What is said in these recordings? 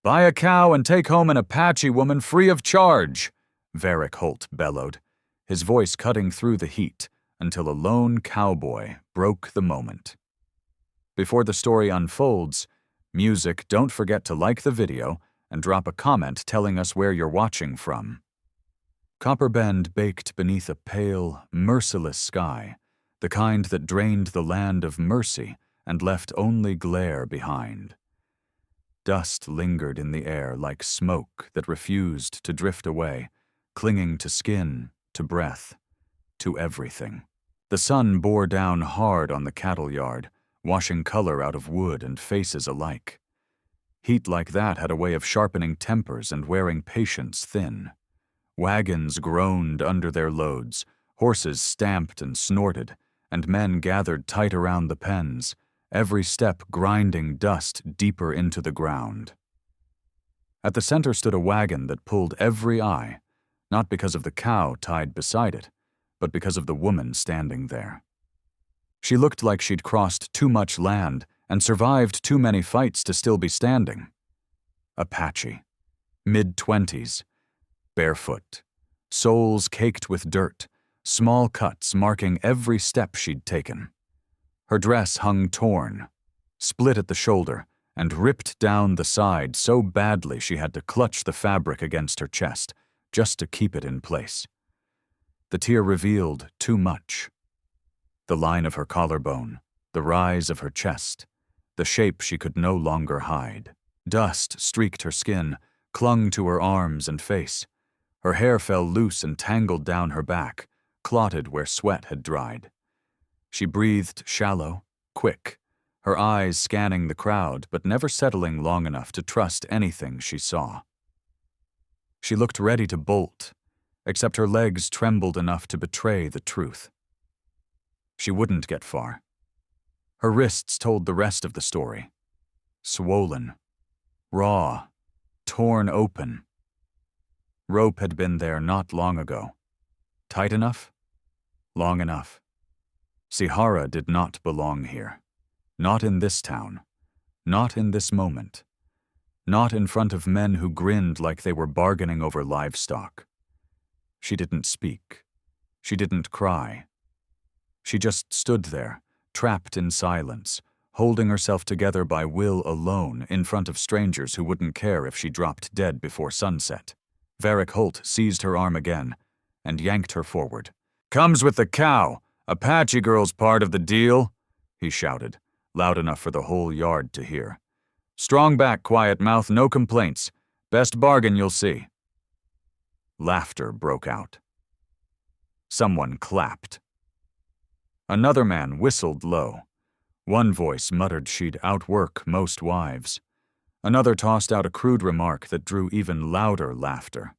Buy a cow and take home an Apache woman free of charge, Varric Holt bellowed, his voice cutting through the heat until a lone cowboy broke the moment. Before the story unfolds, music, don't forget to like the video and drop a comment telling us where you're watching from. Copper Bend baked beneath a pale, merciless sky, the kind that drained the land of mercy and left only glare behind. Dust lingered in the air like smoke that refused to drift away, clinging to skin, to breath, to everything. The sun bore down hard on the cattle yard, washing color out of wood and faces alike. Heat like that had a way of sharpening tempers and wearing patience thin. Wagons groaned under their loads, horses stamped and snorted, and men gathered tight around the pens, every step grinding dust deeper into the ground. At the center stood a wagon that pulled every eye, not because of the cow tied beside it, but because of the woman standing there. She looked like she'd crossed too much land and survived too many fights to still be standing. Apache, mid-20s, barefoot, soles caked with dirt, small cuts marking every step she'd taken. Her dress hung torn, split at the shoulder, and ripped down the side so badly she had to clutch the fabric against her chest just to keep it in place. The tear revealed too much. The line of her collarbone, the rise of her chest, the shape she could no longer hide. Dust streaked her skin, clung to her arms and face. Her hair fell loose and tangled down her back, clotted where sweat had dried. She breathed shallow, quick, her eyes scanning the crowd but never settling long enough to trust anything she saw. She looked ready to bolt, except her legs trembled enough to betray the truth. She wouldn't get far. Her wrists told the rest of the story. Swollen, raw, torn open. Rope had been there not long ago. Tight enough? Long enough. Sihara did not belong here. Not in this town. Not in this moment. Not in front of men who grinned like they were bargaining over livestock. She didn't speak. She didn't cry. She just stood there, trapped in silence, holding herself together by will alone in front of strangers who wouldn't care if she dropped dead before sunset. Varric Holt seized her arm again and yanked her forward. "Comes with the cow. Apache girl's part of the deal," he shouted, loud enough for the whole yard to hear. "Strong back, quiet mouth, no complaints. Best bargain you'll see." Laughter broke out. Someone clapped. Another man whistled low. One voice muttered she'd outwork most wives. Another tossed out a crude remark that drew even louder laughter.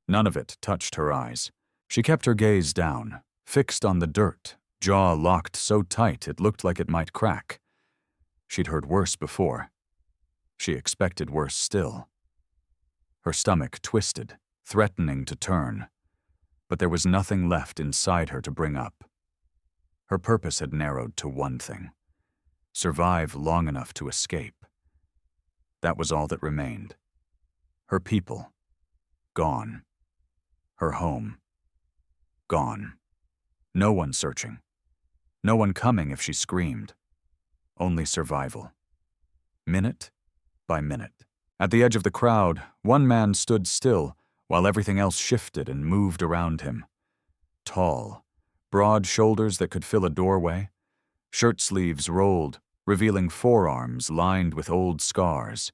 None of it touched her eyes. She kept her gaze down, fixed on the dirt, jaw locked so tight it looked like it might crack. She'd heard worse before. She expected worse still. Her stomach twisted, threatening to turn, but there was nothing left inside her to bring up. Her purpose had narrowed to one thing: survive long enough to escape. That was all that remained. Her people, gone. Her home, gone. No one searching. No one coming if she screamed. Only survival. Minute by minute. At the edge of the crowd, one man stood still while everything else shifted and moved around him. Tall, broad shoulders that could fill a doorway, shirt sleeves rolled, revealing forearms lined with old scars.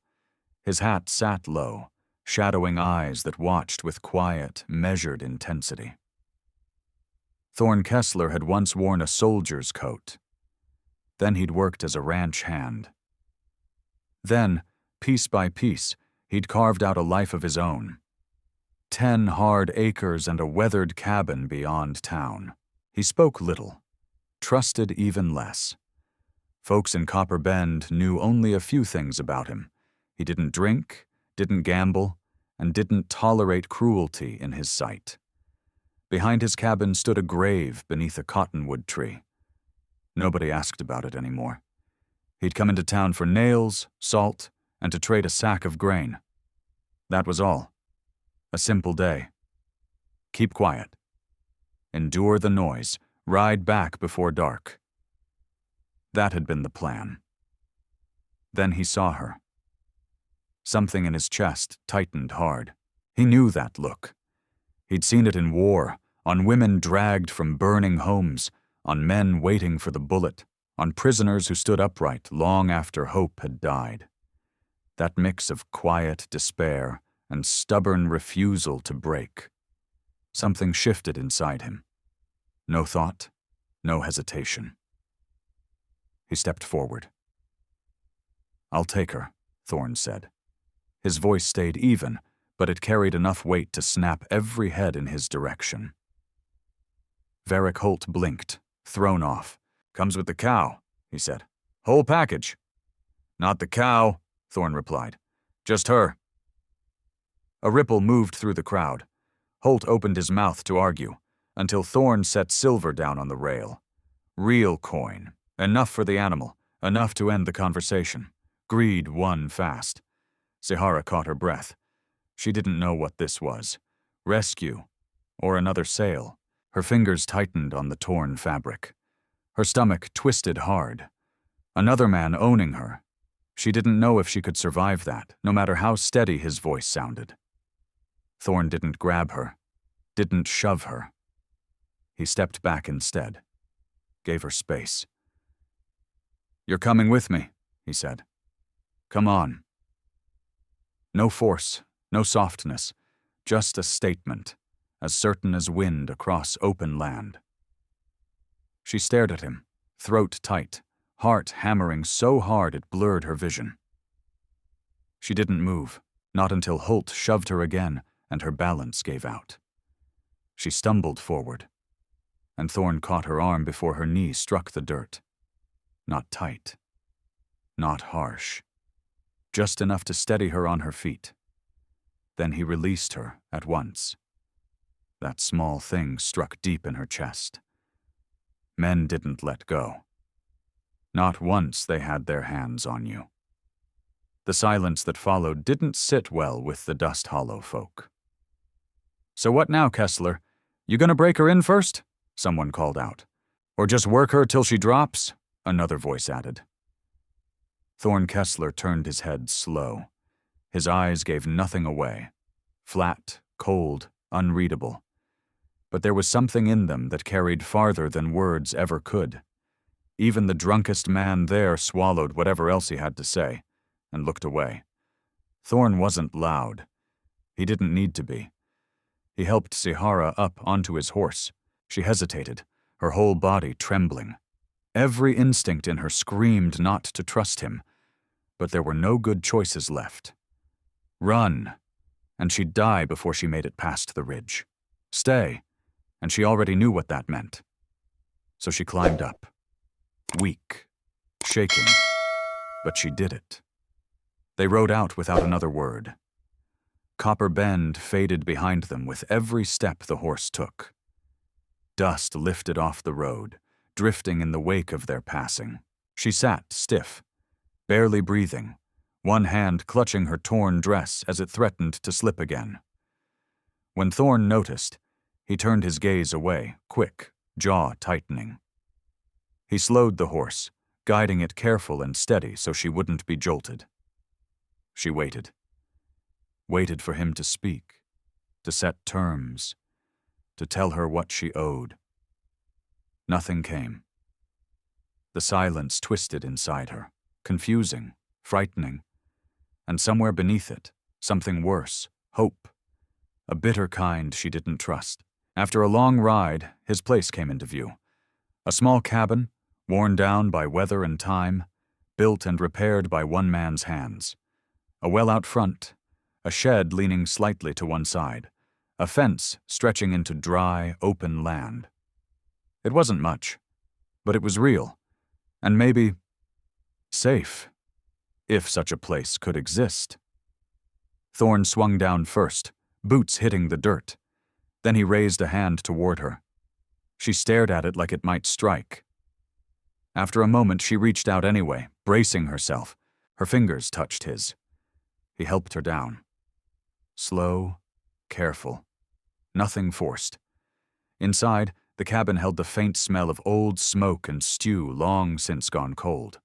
His hat sat low, shadowing eyes that watched with quiet, measured intensity. Thorne Kessler had once worn a soldier's coat. Then he'd worked as a ranch hand. Then, piece by piece, he'd carved out a life of his own. 10 hard acres and a weathered cabin beyond town. He spoke little, trusted even less. Folks in Copper Bend knew only a few things about him. He didn't drink, didn't gamble, and didn't tolerate cruelty in his sight. Behind his cabin stood a grave beneath a cottonwood tree. Nobody asked about it anymore. He'd come into town for nails, salt, and to trade a sack of grain. That was all. A simple day. Keep quiet. Endure the noise. Ride back before dark. That had been the plan. Then he saw her. Something in his chest tightened hard. He knew that look. He'd seen it in war, on women dragged from burning homes, on men waiting for the bullet, on prisoners who stood upright long after hope had died. That mix of quiet despair and stubborn refusal to break. Something shifted inside him. No thought, no hesitation. He stepped forward. "I'll take her," Thorne said. His voice stayed even, but it carried enough weight to snap every head in his direction. Varric Holt blinked, thrown off. "Comes with the cow," he said. "Whole package." "Not the cow," Thorne replied. "Just her." A ripple moved through the crowd. Holt opened his mouth to argue, until Thorne set silver down on the rail. Real coin. Enough for the animal, enough to end the conversation. Greed won fast. Sihara caught her breath. She didn't know what this was. Rescue, or another sale. Her fingers tightened on the torn fabric. Her stomach twisted hard. Another man owning her. She didn't know if she could survive that, no matter how steady his voice sounded. Thorne didn't grab her, didn't shove her. He stepped back instead, gave her space. "You're coming with me," he said. "Come on." No force, no softness, just a statement, as certain as wind across open land. She stared at him, throat tight, heart hammering so hard it blurred her vision. She didn't move, not until Holt shoved her again and her balance gave out. She stumbled forward, and Thorne caught her arm before her knee struck the dirt. Not tight, not harsh, just enough to steady her on her feet. Then he released her at once. That small thing struck deep in her chest. Men didn't let go. Not once they had their hands on you. The silence that followed didn't sit well with the Dust Hollow folk. "So what now, Kessler? You gonna break her in first?" someone called out. "Or just work her till she drops?" another voice added. Thorne Kessler turned his head slow. His eyes gave nothing away. Flat, cold, unreadable. But there was something in them that carried farther than words ever could. Even the drunkest man there swallowed whatever else he had to say, and looked away. Thorne wasn't loud. He didn't need to be. He helped Sihara up onto his horse. She hesitated, her whole body trembling. Every instinct in her screamed not to trust him, but there were no good choices left. Run, and she'd die before she made it past the ridge. Stay, and she already knew what that meant. So she climbed up. Weak, shaking, but she did it. They rode out without another word. Copper Bend faded behind them with every step the horse took. Dust lifted off the road, drifting in the wake of their passing. She sat stiff, barely breathing, one hand clutching her torn dress as it threatened to slip again. When Thorne noticed, he turned his gaze away, quick, jaw tightening. He slowed the horse, guiding it careful and steady so she wouldn't be jolted. She waited. Waited for him to speak, to set terms, to tell her what she owed. Nothing came. The silence twisted inside her, confusing, frightening, and somewhere beneath it, something worse, hope, a bitter kind she didn't trust. After a long ride, his place came into view. A small cabin, worn down by weather and time, built and repaired by one man's hands. A well out front, a shed leaning slightly to one side, a fence stretching into dry, open land. It wasn't much, but it was real, and maybe safe, if such a place could exist. Thorne swung down first, boots hitting the dirt. Then he raised a hand toward her. She stared at it like it might strike. After a moment, she reached out anyway, bracing herself. Her fingers touched his. He helped her down. Slow, careful, nothing forced. Inside, the cabin held the faint smell of old smoke and stew long since gone cold.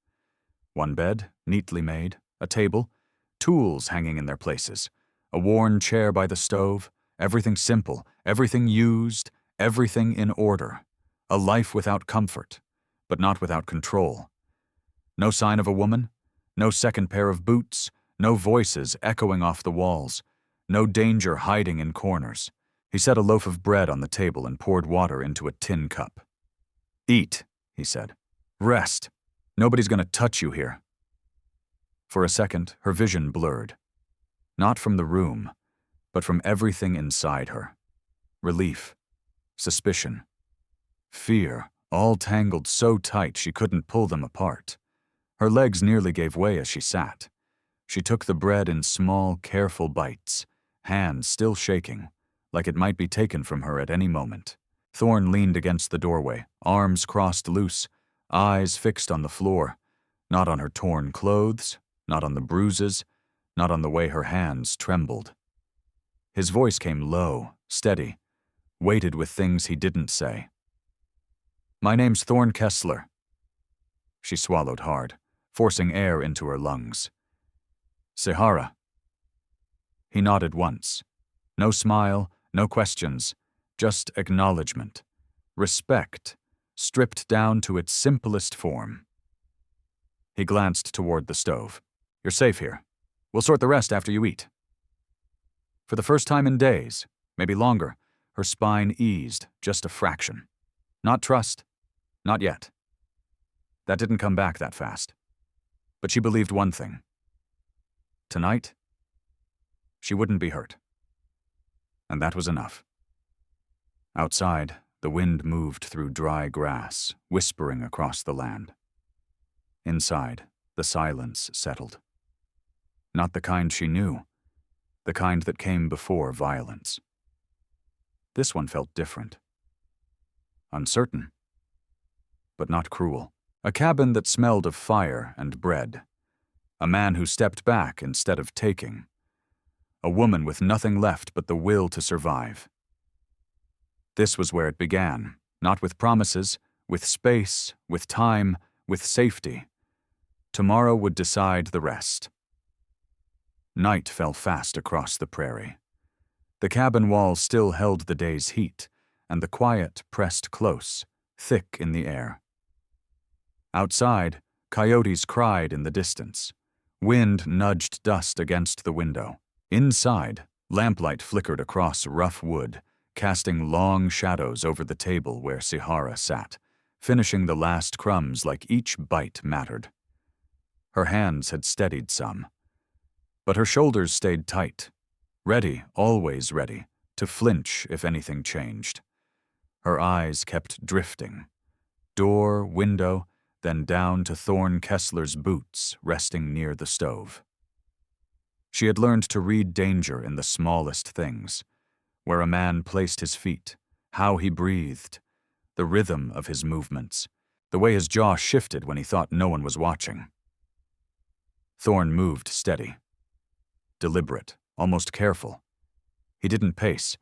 One bed, neatly made, a table, tools hanging in their places, a worn chair by the stove, everything simple, everything used, everything in order. A life without comfort, but not without control. No sign of a woman, no second pair of boots, no voices echoing off the walls, no danger hiding in corners. He set a loaf of bread on the table and poured water into a tin cup. "Eat," he said. "Rest. Nobody's going to touch you here." For a second, her vision blurred. Not from the room, but from everything inside her. Relief, suspicion, fear, all tangled so tight she couldn't pull them apart. Her legs nearly gave way as she sat. She took the bread in small, careful bites, hands still shaking, like it might be taken from her at any moment. Thorne leaned against the doorway, arms crossed loose, eyes fixed on the floor, not on her torn clothes, not on the bruises, not on the way her hands trembled. His voice came low, steady, weighted with things he didn't say. "My name's Thorne Kessler." She swallowed hard, forcing air into her lungs. "Sahara." He nodded once. No smile, no questions, just acknowledgement. Respect, stripped down to its simplest form. He glanced toward the stove. "You're safe here. We'll sort the rest after you eat." For the first time in days, maybe longer, her spine eased just a fraction. Not trust. Not yet. That didn't come back that fast. But she believed one thing. Tonight, she wouldn't be hurt. And that was enough. Outside, the wind moved through dry grass, whispering across the land. Inside, the silence settled. Not the kind she knew, the kind that came before violence. This one felt different. Uncertain, but not cruel. A cabin that smelled of fire and bread. A man who stepped back instead of taking. A woman with nothing left but the will to survive. This was where it began, not with promises, with space, with time, with safety. Tomorrow would decide the rest. Night fell fast across the prairie. The cabin walls still held the day's heat, and the quiet pressed close, thick in the air. Outside, coyotes cried in the distance. Wind nudged dust against the window. Inside, lamplight flickered across rough wood, casting long shadows over the table where Sahara sat, finishing the last crumbs like each bite mattered. Her hands had steadied some, but her shoulders stayed tight, ready, always ready, to flinch if anything changed. Her eyes kept drifting. Door, window, then down to Thorne Kessler's boots resting near the stove. She had learned to read danger in the smallest things, where a man placed his feet, how he breathed, the rhythm of his movements, the way his jaw shifted when he thought no one was watching. Thorne moved steady, deliberate, almost careful. He didn't pace,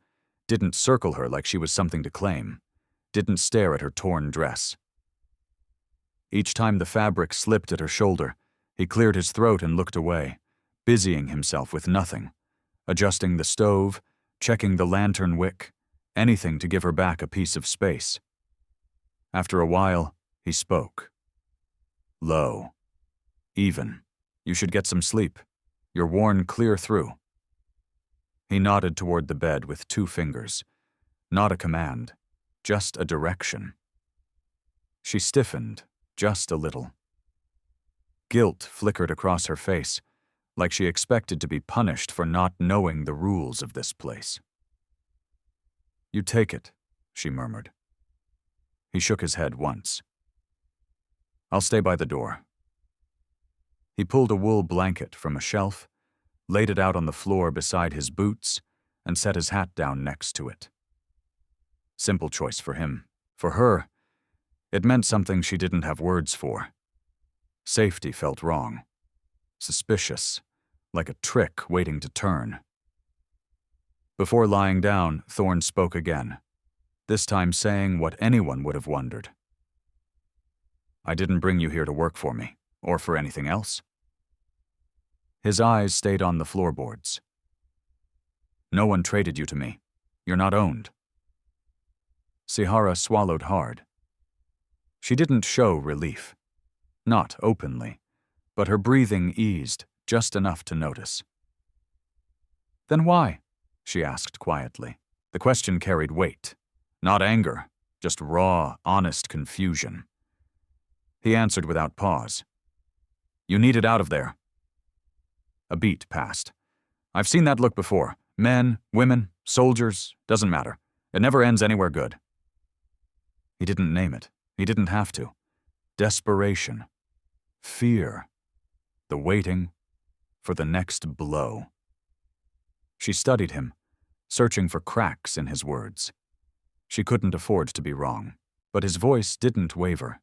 didn't circle her like she was something to claim, didn't stare at her torn dress. Each time the fabric slipped at her shoulder, he cleared his throat and looked away, busying himself with nothing, adjusting the stove, checking the lantern wick, anything to give her back a piece of space. After a while, he spoke. Low. Even. "You should get some sleep. You're worn clear through." He nodded toward the bed with 2 fingers. Not a command, just a direction. She stiffened, just a little. Guilt flickered across her face, like she expected to be punished for not knowing the rules of this place. "You take it," she murmured. He shook his head once. "I'll stay by the door." He pulled a wool blanket from a shelf, laid it out on the floor beside his boots, and set his hat down next to it. Simple choice for him. For her, it meant something she didn't have words for. Safety felt wrong. Suspicious. like a trick waiting to turn. Before lying down, Thorne spoke again, this time saying what anyone would have wondered. I didn't bring you here to work for me, or for anything else. His eyes stayed on the floorboards. No one traded you to me. You're not owned. Sihara swallowed hard. She didn't show relief. Not openly, but her breathing eased just enough to notice. Then why? She asked quietly. The question carried weight. Not anger, just raw, honest confusion. He answered without pause. You need it out of there. A beat passed. I've seen that look before. Men, women, soldiers, doesn't matter. It never ends anywhere good. He didn't name it. He didn't have to. Desperation. Fear. The waiting for the next blow. She studied him, searching for cracks in his words. She couldn't afford to be wrong, but his voice didn't waver,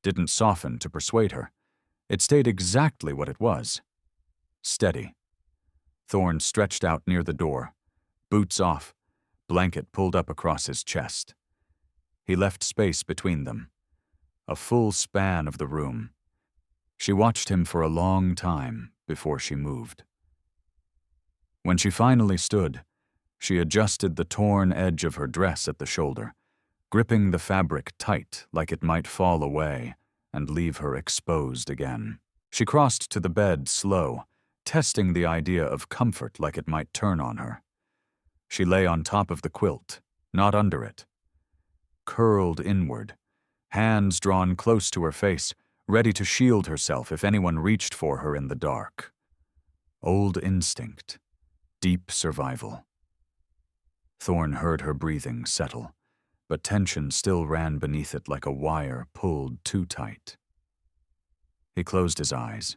didn't soften to persuade her. It stayed exactly what it was. Steady. Thorne stretched out near the door, boots off, blanket pulled up across his chest. He left space between them, a full span of the room. She watched him for a long time before she moved. When she finally stood, she adjusted the torn edge of her dress at the shoulder, gripping the fabric tight like it might fall away and leave her exposed again. She crossed to the bed slow, testing the idea of comfort like it might turn on her. She lay on top of the quilt, not under it. Curled inward, hands drawn close to her face, ready to shield herself if anyone reached for her in the dark. Old instinct. Deep survival. Thorne heard her breathing settle, but tension still ran beneath it like a wire pulled too tight. He closed his eyes.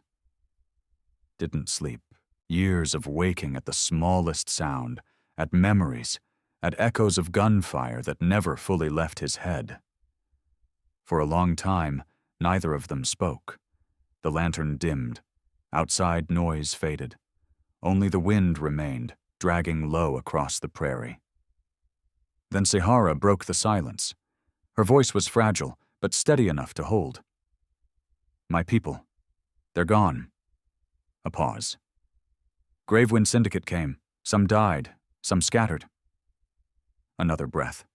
Didn't sleep. Years of waking at the smallest sound, at memories, at echoes of gunfire that never fully left his head. For a long time, neither of them spoke. The lantern dimmed. Outside noise faded. Only the wind remained, dragging low across the prairie. Then Sihara broke the silence. Her voice was fragile, but steady enough to hold. My people. They're gone. A pause. Gravewind Syndicate came. Some died, some scattered. Another breath.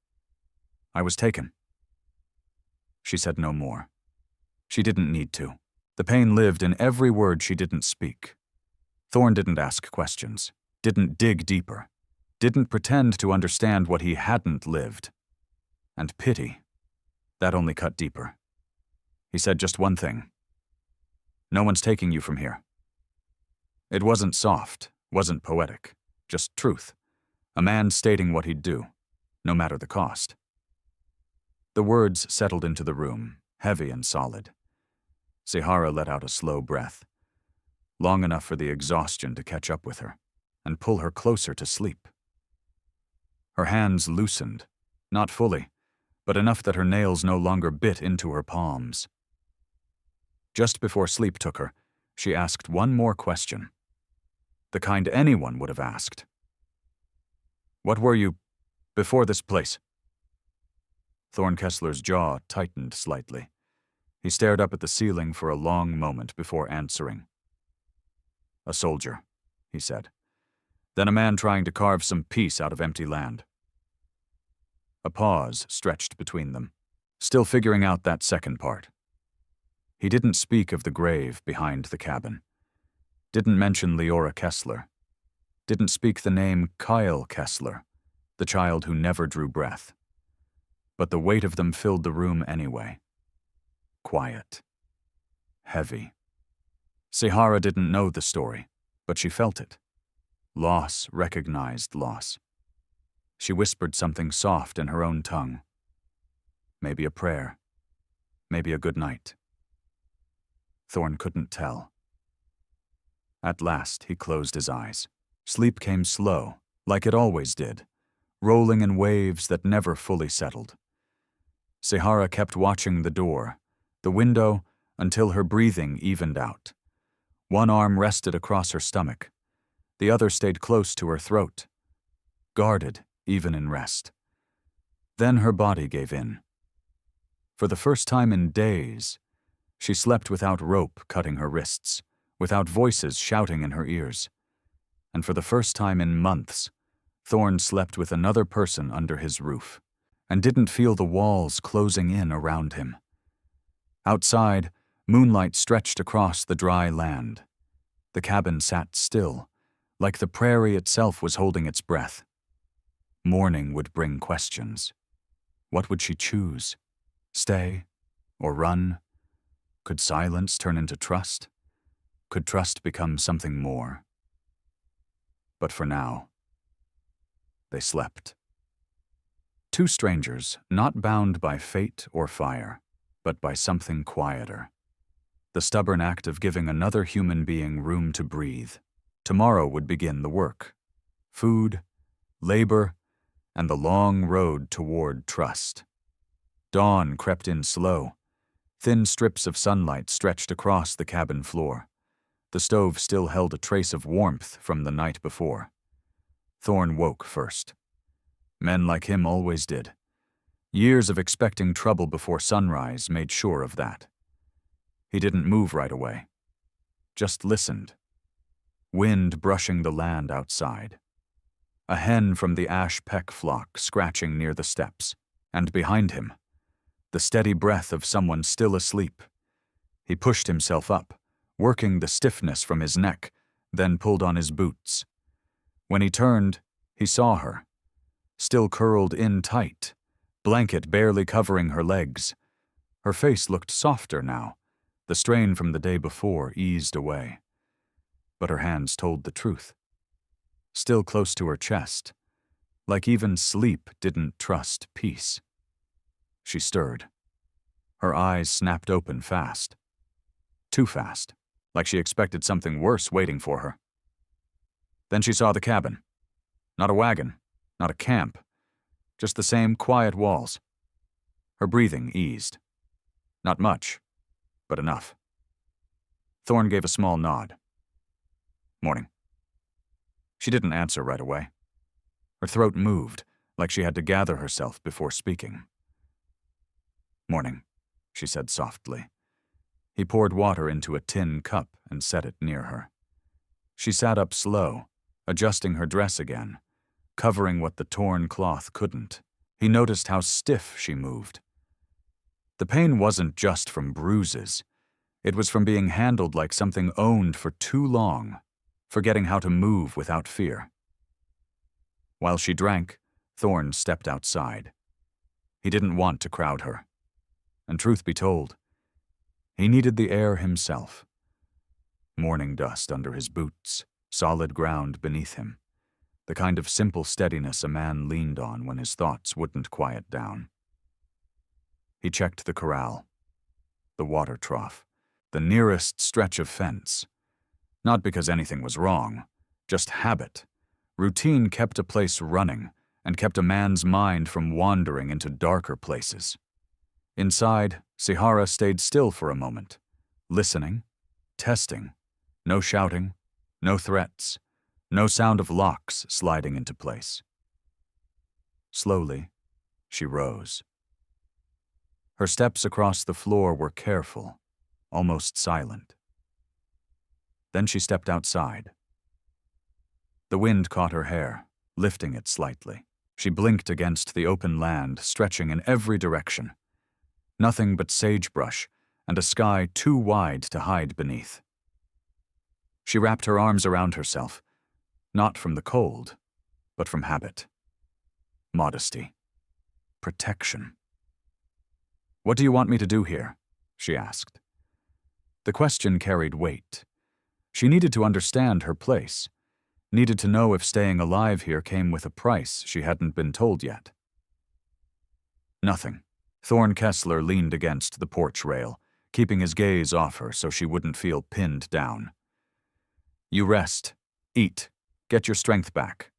I was taken. She said no more. She didn't need to. The pain lived in every word she didn't speak. Thorne didn't ask questions, didn't dig deeper, didn't pretend to understand what he hadn't lived. And pity, that only cut deeper. He said just one thing. No one's taking you from here. It wasn't soft, wasn't poetic, just truth. A man stating what he'd do, no matter the cost. The words settled into the room, heavy and solid. Sihara let out a slow breath, long enough for the exhaustion to catch up with her and pull her closer to sleep. Her hands loosened, not fully, but enough that her nails no longer bit into her palms. Just before sleep took her, she asked one more question, the kind anyone would have asked. What were you before this place? Thorne Kessler's jaw tightened slightly. He stared up at the ceiling for a long moment before answering. A soldier, he said. Then a man trying to carve some peace out of empty land. A pause stretched between them, still figuring out that second part. He didn't speak of the grave behind the cabin. Didn't mention Leora Kessler. Didn't speak the name Kyle Kessler, the child who never drew breath. But the weight of them filled the room anyway. Quiet. Heavy. Sihara didn't know the story, but she felt it. Loss recognized loss. She whispered something soft in her own tongue. Maybe a prayer. Maybe a good night. Thorne couldn't tell. At last, he closed his eyes. Sleep came slow, like it always did, rolling in waves that never fully settled. Sihara kept watching the door, the window, until her breathing evened out. One arm rested across her stomach, The other stayed close to her throat, guarded even in rest. Then her body gave in. For the first time in days, she slept without rope cutting her wrists, without voices shouting in her ears. And for the first time in months, Thorne slept with another person under his roof, and didn't feel the walls closing in around him. Outside, moonlight stretched across the dry land. The cabin sat still, like the prairie itself was holding its breath. Morning would bring questions. What would she choose? Stay or run? Could silence turn into trust? Could trust become something more? But for now, they slept. Two strangers, not bound by fate or fire, but by something quieter. The stubborn act of giving another human being room to breathe. Tomorrow would begin the work. Food, labor, and the long road toward trust. Dawn crept in slow. Thin strips of sunlight stretched across the cabin floor. The stove still held a trace of warmth from the night before. Thorne woke first. Men like him always did. Years of expecting trouble before sunrise made sure of that. He didn't move right away. Just listened. Wind brushing the land outside. A hen from the ash peck flock scratching near the steps, and behind him, the steady breath of someone still asleep. He pushed himself up, working the stiffness from his neck, then pulled on his boots. When he turned, he saw her, still curled in tight, blanket barely covering her legs. Her face looked softer now. The strain from the day before eased away. But her hands told the truth. Still close to her chest, like even sleep didn't trust peace. She stirred. Her eyes snapped open fast. Too fast, like she expected something worse waiting for her. Then she saw the cabin. Not a wagon, not a camp, just the same quiet walls. Her breathing eased. Not much, but enough. Thorne gave a small nod. Morning. She didn't answer right away. Her throat moved, like she had to gather herself before speaking. Morning, she said softly. He poured water into a tin cup and set it near her. She sat up slow, adjusting her dress again, covering what the torn cloth couldn't. He noticed how stiff she moved. The pain wasn't just from bruises. It was from being handled like something owned for too long, forgetting how to move without fear. While she drank, Thorne stepped outside. He didn't want to crowd her. And truth be told, he needed the air himself. Morning dust under his boots, solid ground beneath him. The kind of simple steadiness a man leaned on when his thoughts wouldn't quiet down. He checked the corral, the water trough, the nearest stretch of fence. Not because anything was wrong, just habit. Routine kept a place running and kept a man's mind from wandering into darker places. Inside, Sihara stayed still for a moment, listening, testing. No shouting, no threats, no sound of locks sliding into place. Slowly, she rose. Her steps across the floor were careful, almost silent. Then she stepped outside. The wind caught her hair, lifting it slightly. She blinked against the open land, stretching in every direction. Nothing but sagebrush and a sky too wide to hide beneath. She wrapped her arms around herself, not from the cold, but from habit. Modesty. Protection. "What do you want me to do here?" she asked. The question carried weight. She needed to understand her place, needed to know if staying alive here came with a price she hadn't been told yet. Nothing. Thorne Kessler leaned against the porch rail, keeping his gaze off her so she wouldn't feel pinned down. "You rest, eat, get your strength back."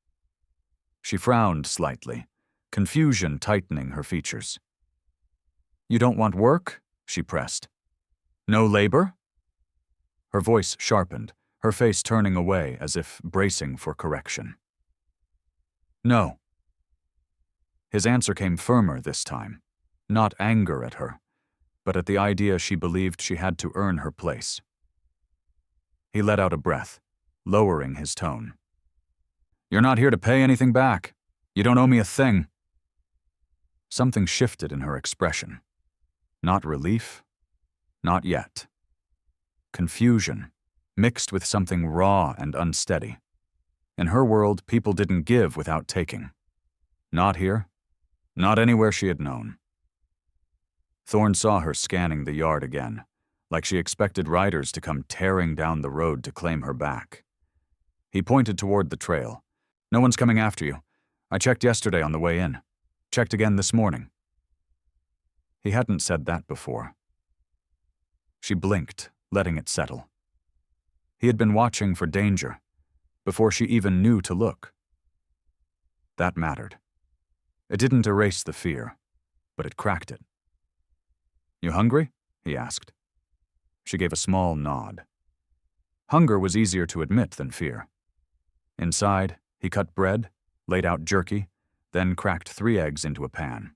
She frowned slightly, confusion tightening her features. "You don't want work?" she pressed. "No labor?" Her voice sharpened, her face turning away as if bracing for correction. No. His answer came firmer this time, not anger at her, but at the idea she believed she had to earn her place. He let out a breath, lowering his tone. You're not here to pay anything back. You don't owe me a thing. Something shifted in her expression. Not relief, not yet. Confusion, mixed with something raw and unsteady. In her world, people didn't give without taking. Not here, not anywhere she had known. Thorne saw her scanning the yard again, like she expected riders to come tearing down the road to claim her back. He pointed toward the trail. No one's coming after you. I checked yesterday on the way in. Checked again this morning. He hadn't said that before. She blinked, letting it settle. He had been watching for danger, before she even knew to look. That mattered. It didn't erase the fear, but it cracked it. You hungry? He asked. She gave a small nod. Hunger was easier to admit than fear. Inside, he cut bread, laid out jerky, then cracked 3 eggs into a pan.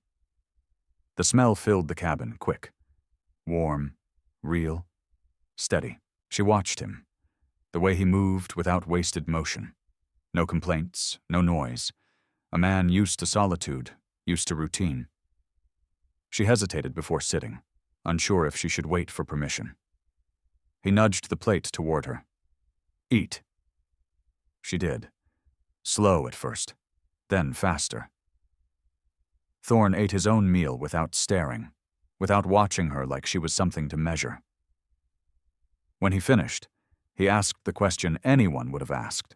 The smell filled the cabin quick. Warm, real, steady. She watched him, the way he moved without wasted motion. No complaints, no noise. A man used to solitude, used to routine. She hesitated before sitting, unsure if she should wait for permission. He nudged the plate toward her. Eat. She did. Slow at first, then faster. Thorne ate his own meal without staring, without watching her like she was something to measure. When he finished, he asked the question anyone would have asked.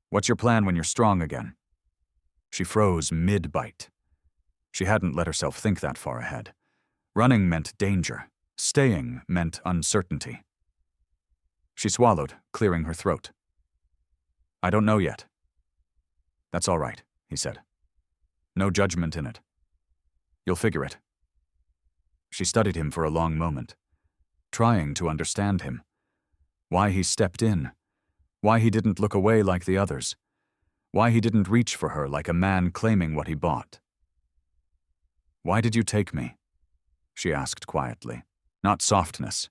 What's your plan when you're strong again? She froze mid-bite. She hadn't let herself think that far ahead. Running meant danger. Staying meant uncertainty. She swallowed, clearing her throat. I don't know yet. That's all right, he said. No judgment in it. You'll figure it. She studied him for a long moment, trying to understand him. Why he stepped in. Why he didn't look away like the others. Why he didn't reach for her like a man claiming what he bought. Why did you take me? She asked quietly. Not softness,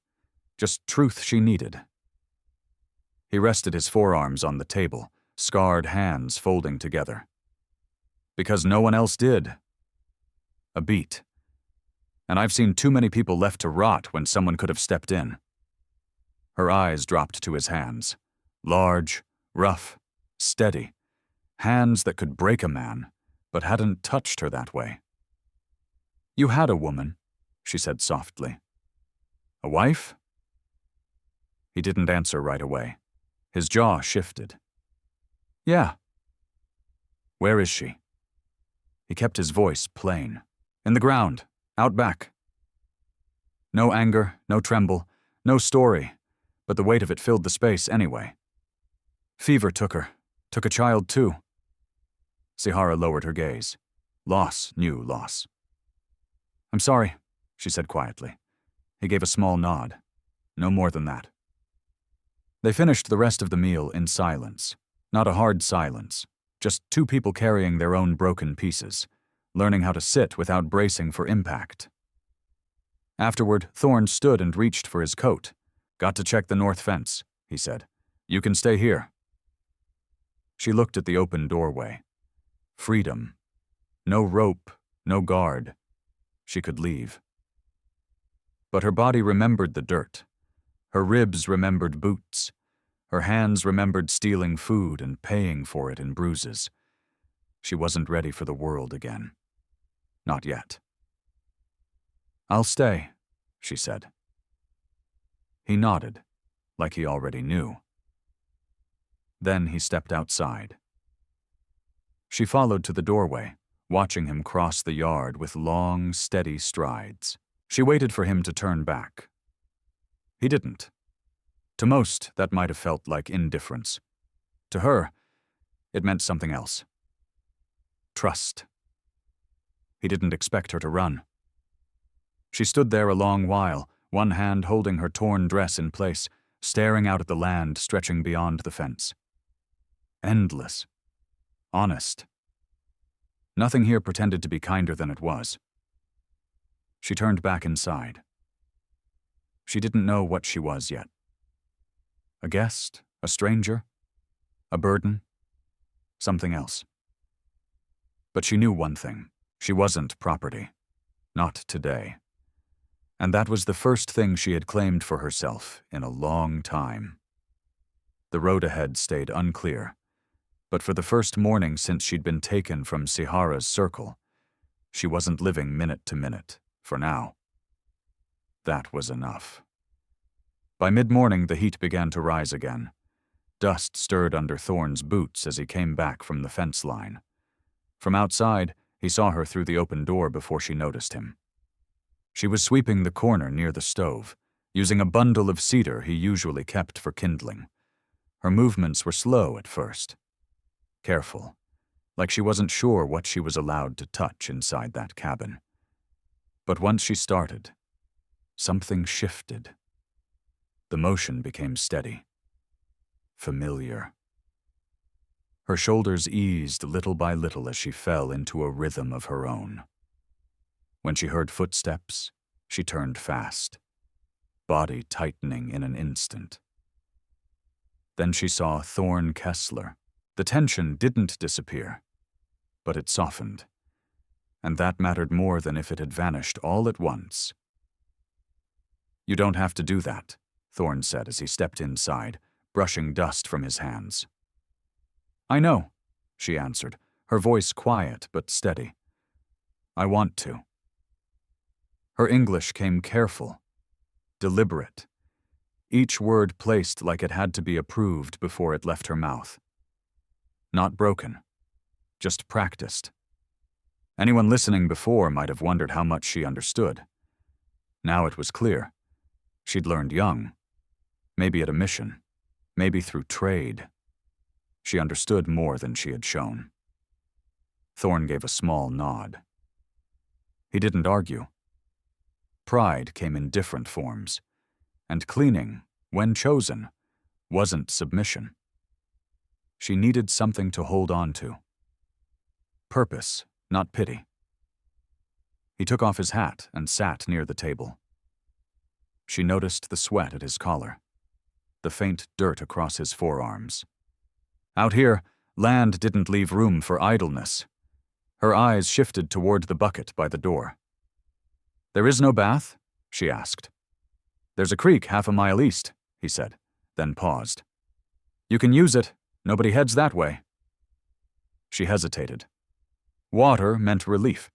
just truth she needed. He rested his forearms on the table, scarred hands folding together. Because no one else did. A beat. And I've seen too many people left to rot when someone could have stepped in. Her eyes dropped to his hands. Large, rough, steady. Hands that could break a man, but hadn't touched her that way. You had a woman, she said softly. A wife? He didn't answer right away. His jaw shifted. Yeah. Where is she? He kept his voice plain. In the ground, out back. No anger, no tremble, no story, but the weight of it filled the space anyway. Fever took her, took a child too. Sihara lowered her gaze. Loss knew loss. I'm sorry, she said quietly. He gave a small nod. No more than that. They finished the rest of the meal in silence. Not a hard silence, just 2 people carrying their own broken pieces, learning how to sit without bracing for impact. Afterward, Thorne stood and reached for his coat. Got to check the north fence, he said. You can stay here. She looked at the open doorway. Freedom. No rope, no guard. She could leave. But her body remembered the dirt. Her ribs remembered boots. Her hands remembered stealing food and paying for it in bruises. She wasn't ready for the world again. Not yet. I'll stay, she said. He nodded, like he already knew. Then he stepped outside. She followed to the doorway, watching him cross the yard with long, steady strides. She waited for him to turn back. He didn't. To most, that might have felt like indifference. To her, it meant something else. Trust. He didn't expect her to run. She stood there a long while, one hand holding her torn dress in place, staring out at the land stretching beyond the fence. Endless. Honest. Nothing here pretended to be kinder than it was. She turned back inside. She didn't know what she was yet. A guest? A stranger? A burden? Something else. But she knew one thing. She wasn't property. Not today. And that was the first thing she had claimed for herself in a long time. The road ahead stayed unclear, but for the first morning since she'd been taken from Sihara's circle, she wasn't living minute to minute, for now. That was enough. By mid-morning, the heat began to rise again. Dust stirred under Thorne's boots as he came back from the fence line. From outside, he saw her through the open door before she noticed him. She was sweeping the corner near the stove, using a bundle of cedar he usually kept for kindling. Her movements were slow at first. Careful, like she wasn't sure what she was allowed to touch inside that cabin. But once she started, something shifted. The motion became steady. Familiar. Her shoulders eased little by little as she fell into a rhythm of her own. When she heard footsteps, she turned fast, body tightening in an instant. Then she saw Thorne Kessler. The tension didn't disappear, but it softened, and that mattered more than if it had vanished all at once. "You don't have to do that," Thorne said as he stepped inside, brushing dust from his hands. "I know," she answered, her voice quiet but steady. "I want to." Her English came careful, deliberate, each word placed like it had to be approved before it left her mouth. Not broken, just practiced. Anyone listening before might have wondered how much she understood. Now it was clear. She'd learned young, maybe at a mission, maybe through trade. She understood more than she had shown. Thorne gave a small nod. He didn't argue. Pride came in different forms, and cleaning, when chosen, wasn't submission. She needed something to hold on to. Purpose, not pity. He took off his hat and sat near the table. She noticed the sweat at his collar, the faint dirt across his forearms. Out here, land didn't leave room for idleness. Her eyes shifted toward the bucket by the door. "There is no bath?" she asked. "There's a creek 1/2 mile east," he said, then paused. "You can use it. Nobody heads that way." She hesitated. Water meant relief.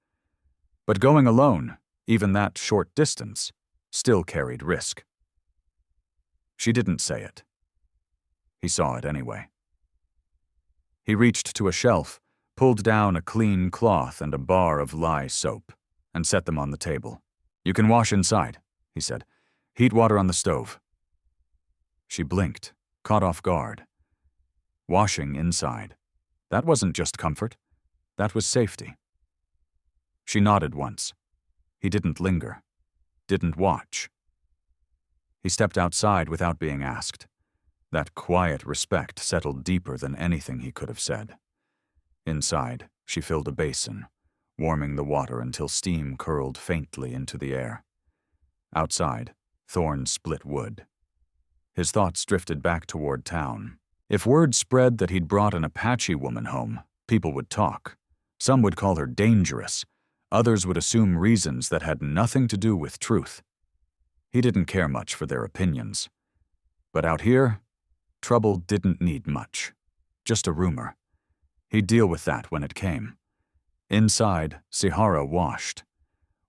But going alone, even that short distance, still carried risk. She didn't say it. He saw it anyway. He reached to a shelf, pulled down a clean cloth and a bar of lye soap, and set them on the table. "You can wash inside," he said. "Heat water on the stove." She blinked, caught off guard. Washing inside. That wasn't just comfort. That was safety. She nodded once. He didn't linger. Didn't watch. He stepped outside without being asked. That quiet respect settled deeper than anything he could have said. Inside, she filled a basin, warming the water until steam curled faintly into the air. Outside, Thorne split wood. His thoughts drifted back toward town. If word spread that he'd brought an Apache woman home, people would talk. Some would call her dangerous. Others would assume reasons that had nothing to do with truth. He didn't care much for their opinions. But out here, trouble didn't need much. Just a rumor. He'd deal with that when it came. Inside, Sihara washed.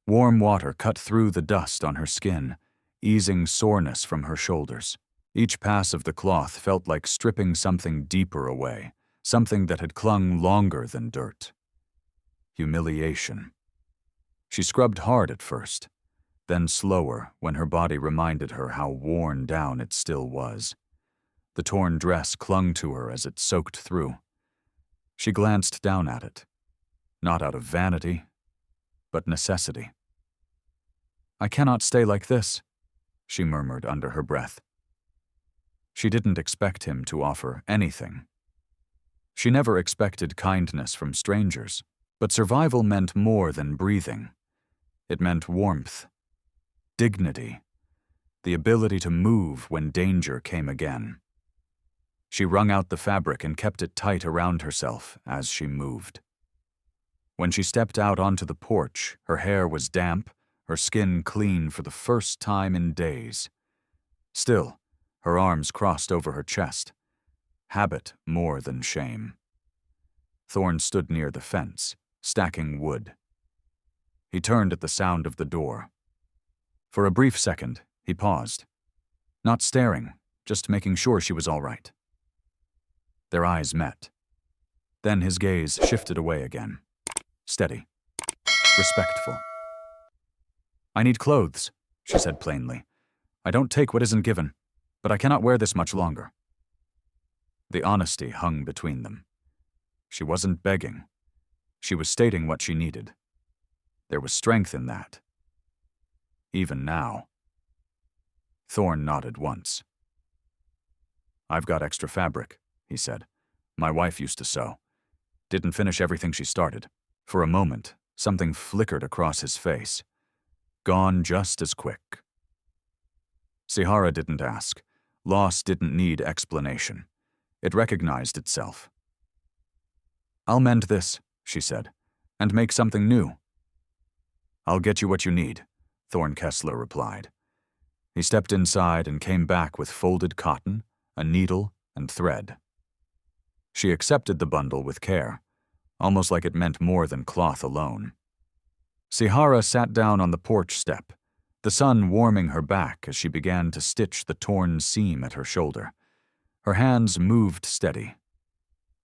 Warm water cut through the dust on her skin, easing soreness from her shoulders. Each pass of the cloth felt like stripping something deeper away, something that had clung longer than dirt. Humiliation. She scrubbed hard at first, then slower when her body reminded her how worn down it still was. The torn dress clung to her as it soaked through. She glanced down at it, not out of vanity, but necessity. "I cannot stay like this," she murmured under her breath. She didn't expect him to offer anything. She never expected kindness from strangers, but survival meant more than breathing. It meant warmth, dignity, the ability to move when danger came again. She wrung out the fabric and kept it tight around herself as she moved. When she stepped out onto the porch, her hair was damp, her skin clean for the first time in days. Still, her arms crossed over her chest. Habit more than shame. Thorne stood near the fence, stacking wood. He turned at the sound of the door. For a brief second, he paused. Not staring, just making sure she was all right. Their eyes met. Then his gaze shifted away again. Steady. Respectful. "I need clothes," she said plainly. "I don't take what isn't given, but I cannot wear this much longer." The honesty hung between them. She wasn't begging. She was stating what she needed. There was strength in that. Even now. Thorne nodded once. "I've got extra fabric," he said. "My wife used to sew. Didn't finish everything she started." For a moment, something flickered across his face. Gone just as quick. Sihara didn't ask. Loss didn't need explanation. It recognized itself. "I'll mend this," she said, "and make something new." "I'll get you what you need," Thorne Kessler replied. He stepped inside and came back with folded cotton, a needle, and thread. She accepted the bundle with care, almost like it meant more than cloth alone. Sihara sat down on the porch step, the sun warming her back as she began to stitch the torn seam at her shoulder. Her hands moved steady.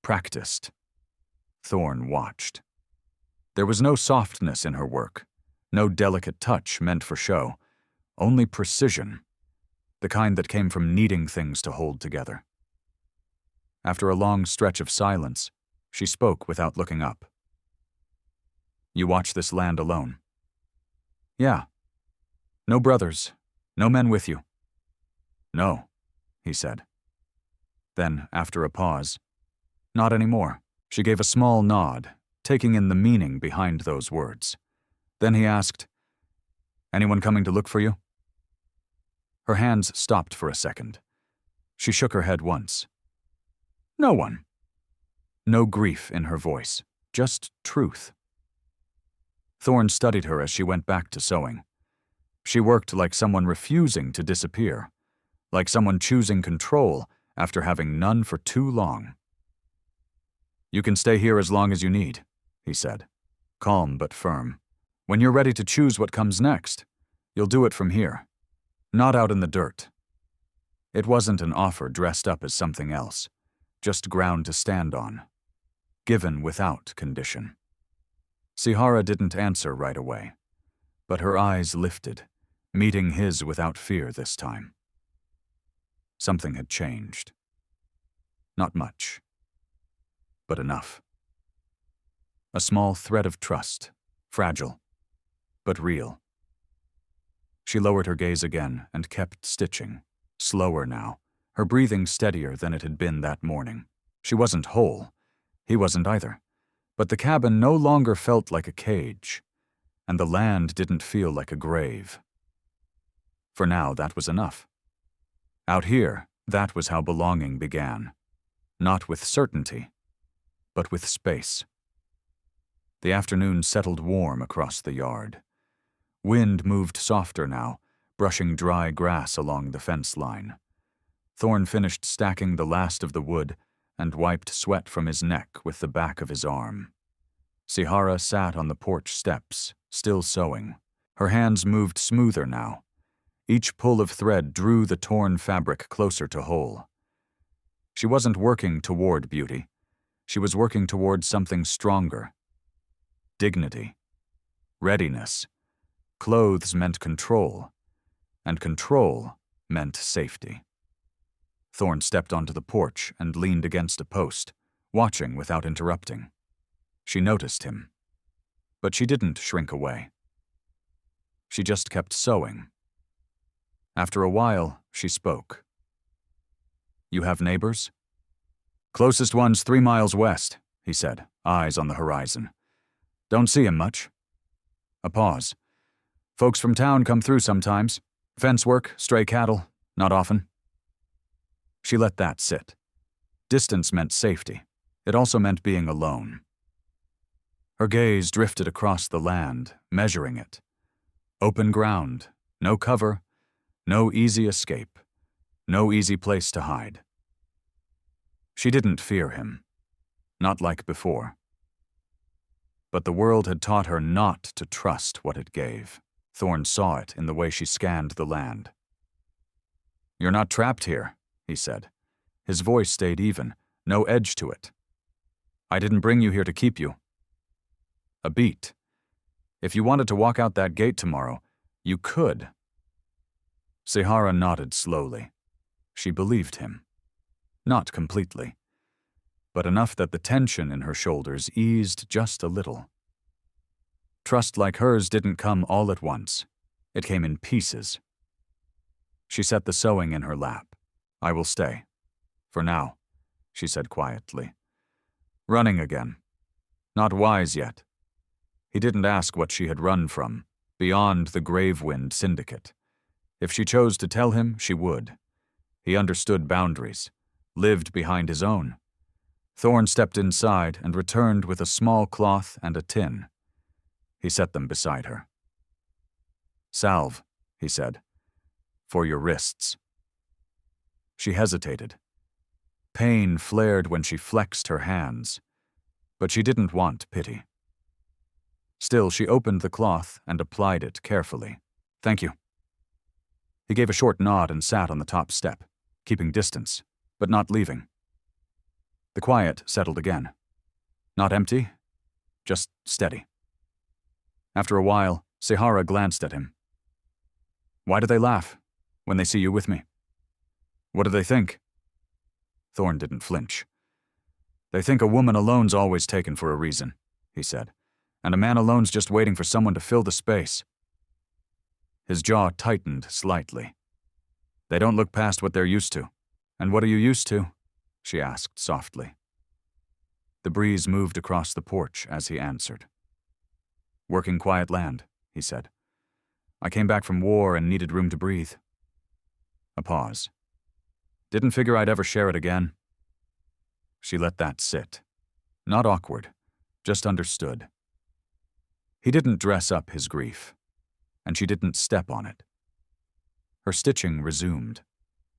Practiced. Thorne watched. There was no softness in her work, no delicate touch meant for show, only precision, the kind that came from needing things to hold together. After a long stretch of silence, she spoke without looking up. "You watch this land alone?" "Yeah." "No brothers, no men with you?" "No," he said. Then, after a pause, "Not anymore." She gave a small nod, taking in the meaning behind those words. Then he asked, "Anyone coming to look for you?" Her hands stopped for a second. She shook her head once. "No one." No grief in her voice, just truth. Thorne studied her as she went back to sewing. She worked like someone refusing to disappear, like someone choosing control after having none for too long. "You can stay here as long as you need," he said, calm but firm. "When you're ready to choose what comes next, you'll do it from here, not out in the dirt." It wasn't an offer dressed up as something else, just ground to stand on, given without condition. Sihara didn't answer right away, but her eyes lifted, meeting his without fear this time. Something had changed. Not much, but enough. A small thread of trust, fragile, but real. She lowered her gaze again and kept stitching, slower now, her breathing steadier than it had been that morning. She wasn't whole. He wasn't either. But the cabin no longer felt like a cage, and the land didn't feel like a grave. For now, that was enough. Out here, that was how belonging began. Not with certainty, but with space. The afternoon settled warm across the yard. Wind moved softer now, brushing dry grass along the fence line. Thorne finished stacking the last of the wood and wiped sweat from his neck with the back of his arm. Sihara sat on the porch steps, still sewing. Her hands moved smoother now. Each pull of thread drew the torn fabric closer to whole. She wasn't working toward beauty. She was working toward something stronger. Dignity. Readiness. Clothes meant control, and control meant safety. Thorne stepped onto the porch and leaned against a post, watching without interrupting. She noticed him, but she didn't shrink away. She just kept sewing. After a while, she spoke. You have neighbors? Closest one's 3 miles west, he said, eyes on the horizon. Don't see him much. A pause. Folks from town come through sometimes. Fence work, stray cattle, not often. She let that sit. Distance meant safety. It also meant being alone. Her gaze drifted across the land, measuring it. Open ground, no cover, no easy escape, no easy place to hide. She didn't fear him, not like before. But the world had taught her not to trust what it gave. Thorne saw it in the way she scanned the land. You're not trapped here, he said. His voice stayed even, no edge to it. I didn't bring you here to keep you. A beat. If you wanted to walk out that gate tomorrow, you could. Sahara nodded slowly. She believed him. Not completely, but enough that the tension in her shoulders eased just a little. Trust like hers didn't come all at once. It came in pieces. She set the sewing in her lap. I will stay. For now, she said quietly. Running again. Not wise yet. He didn't ask what she had run from, beyond the Gravewind Syndicate. If she chose to tell him, she would. He understood boundaries, lived behind his own. Thorne stepped inside and returned with a small cloth and a tin. He set them beside her. Salve, he said, for your wrists. She hesitated. Pain flared when she flexed her hands, but she didn't want pity. Still, she opened the cloth and applied it carefully. Thank you. He gave a short nod and sat on the top step, keeping distance, but not leaving. The quiet settled again. Not empty, just steady. After a while, Sahara glanced at him. Why do they laugh when they see you with me? What do they think? Thorne didn't flinch. They think a woman alone's always taken for a reason, he said, and a man alone's just waiting for someone to fill the space. His jaw tightened slightly. They don't look past what they're used to. And what are you used to? She asked softly. The breeze moved across the porch as he answered. Working quiet land, he said. I came back from war and needed room to breathe. A pause. Didn't figure I'd ever share it again. She let that sit. Not awkward, just understood. He didn't dress up his grief, and she didn't step on it. Her stitching resumed.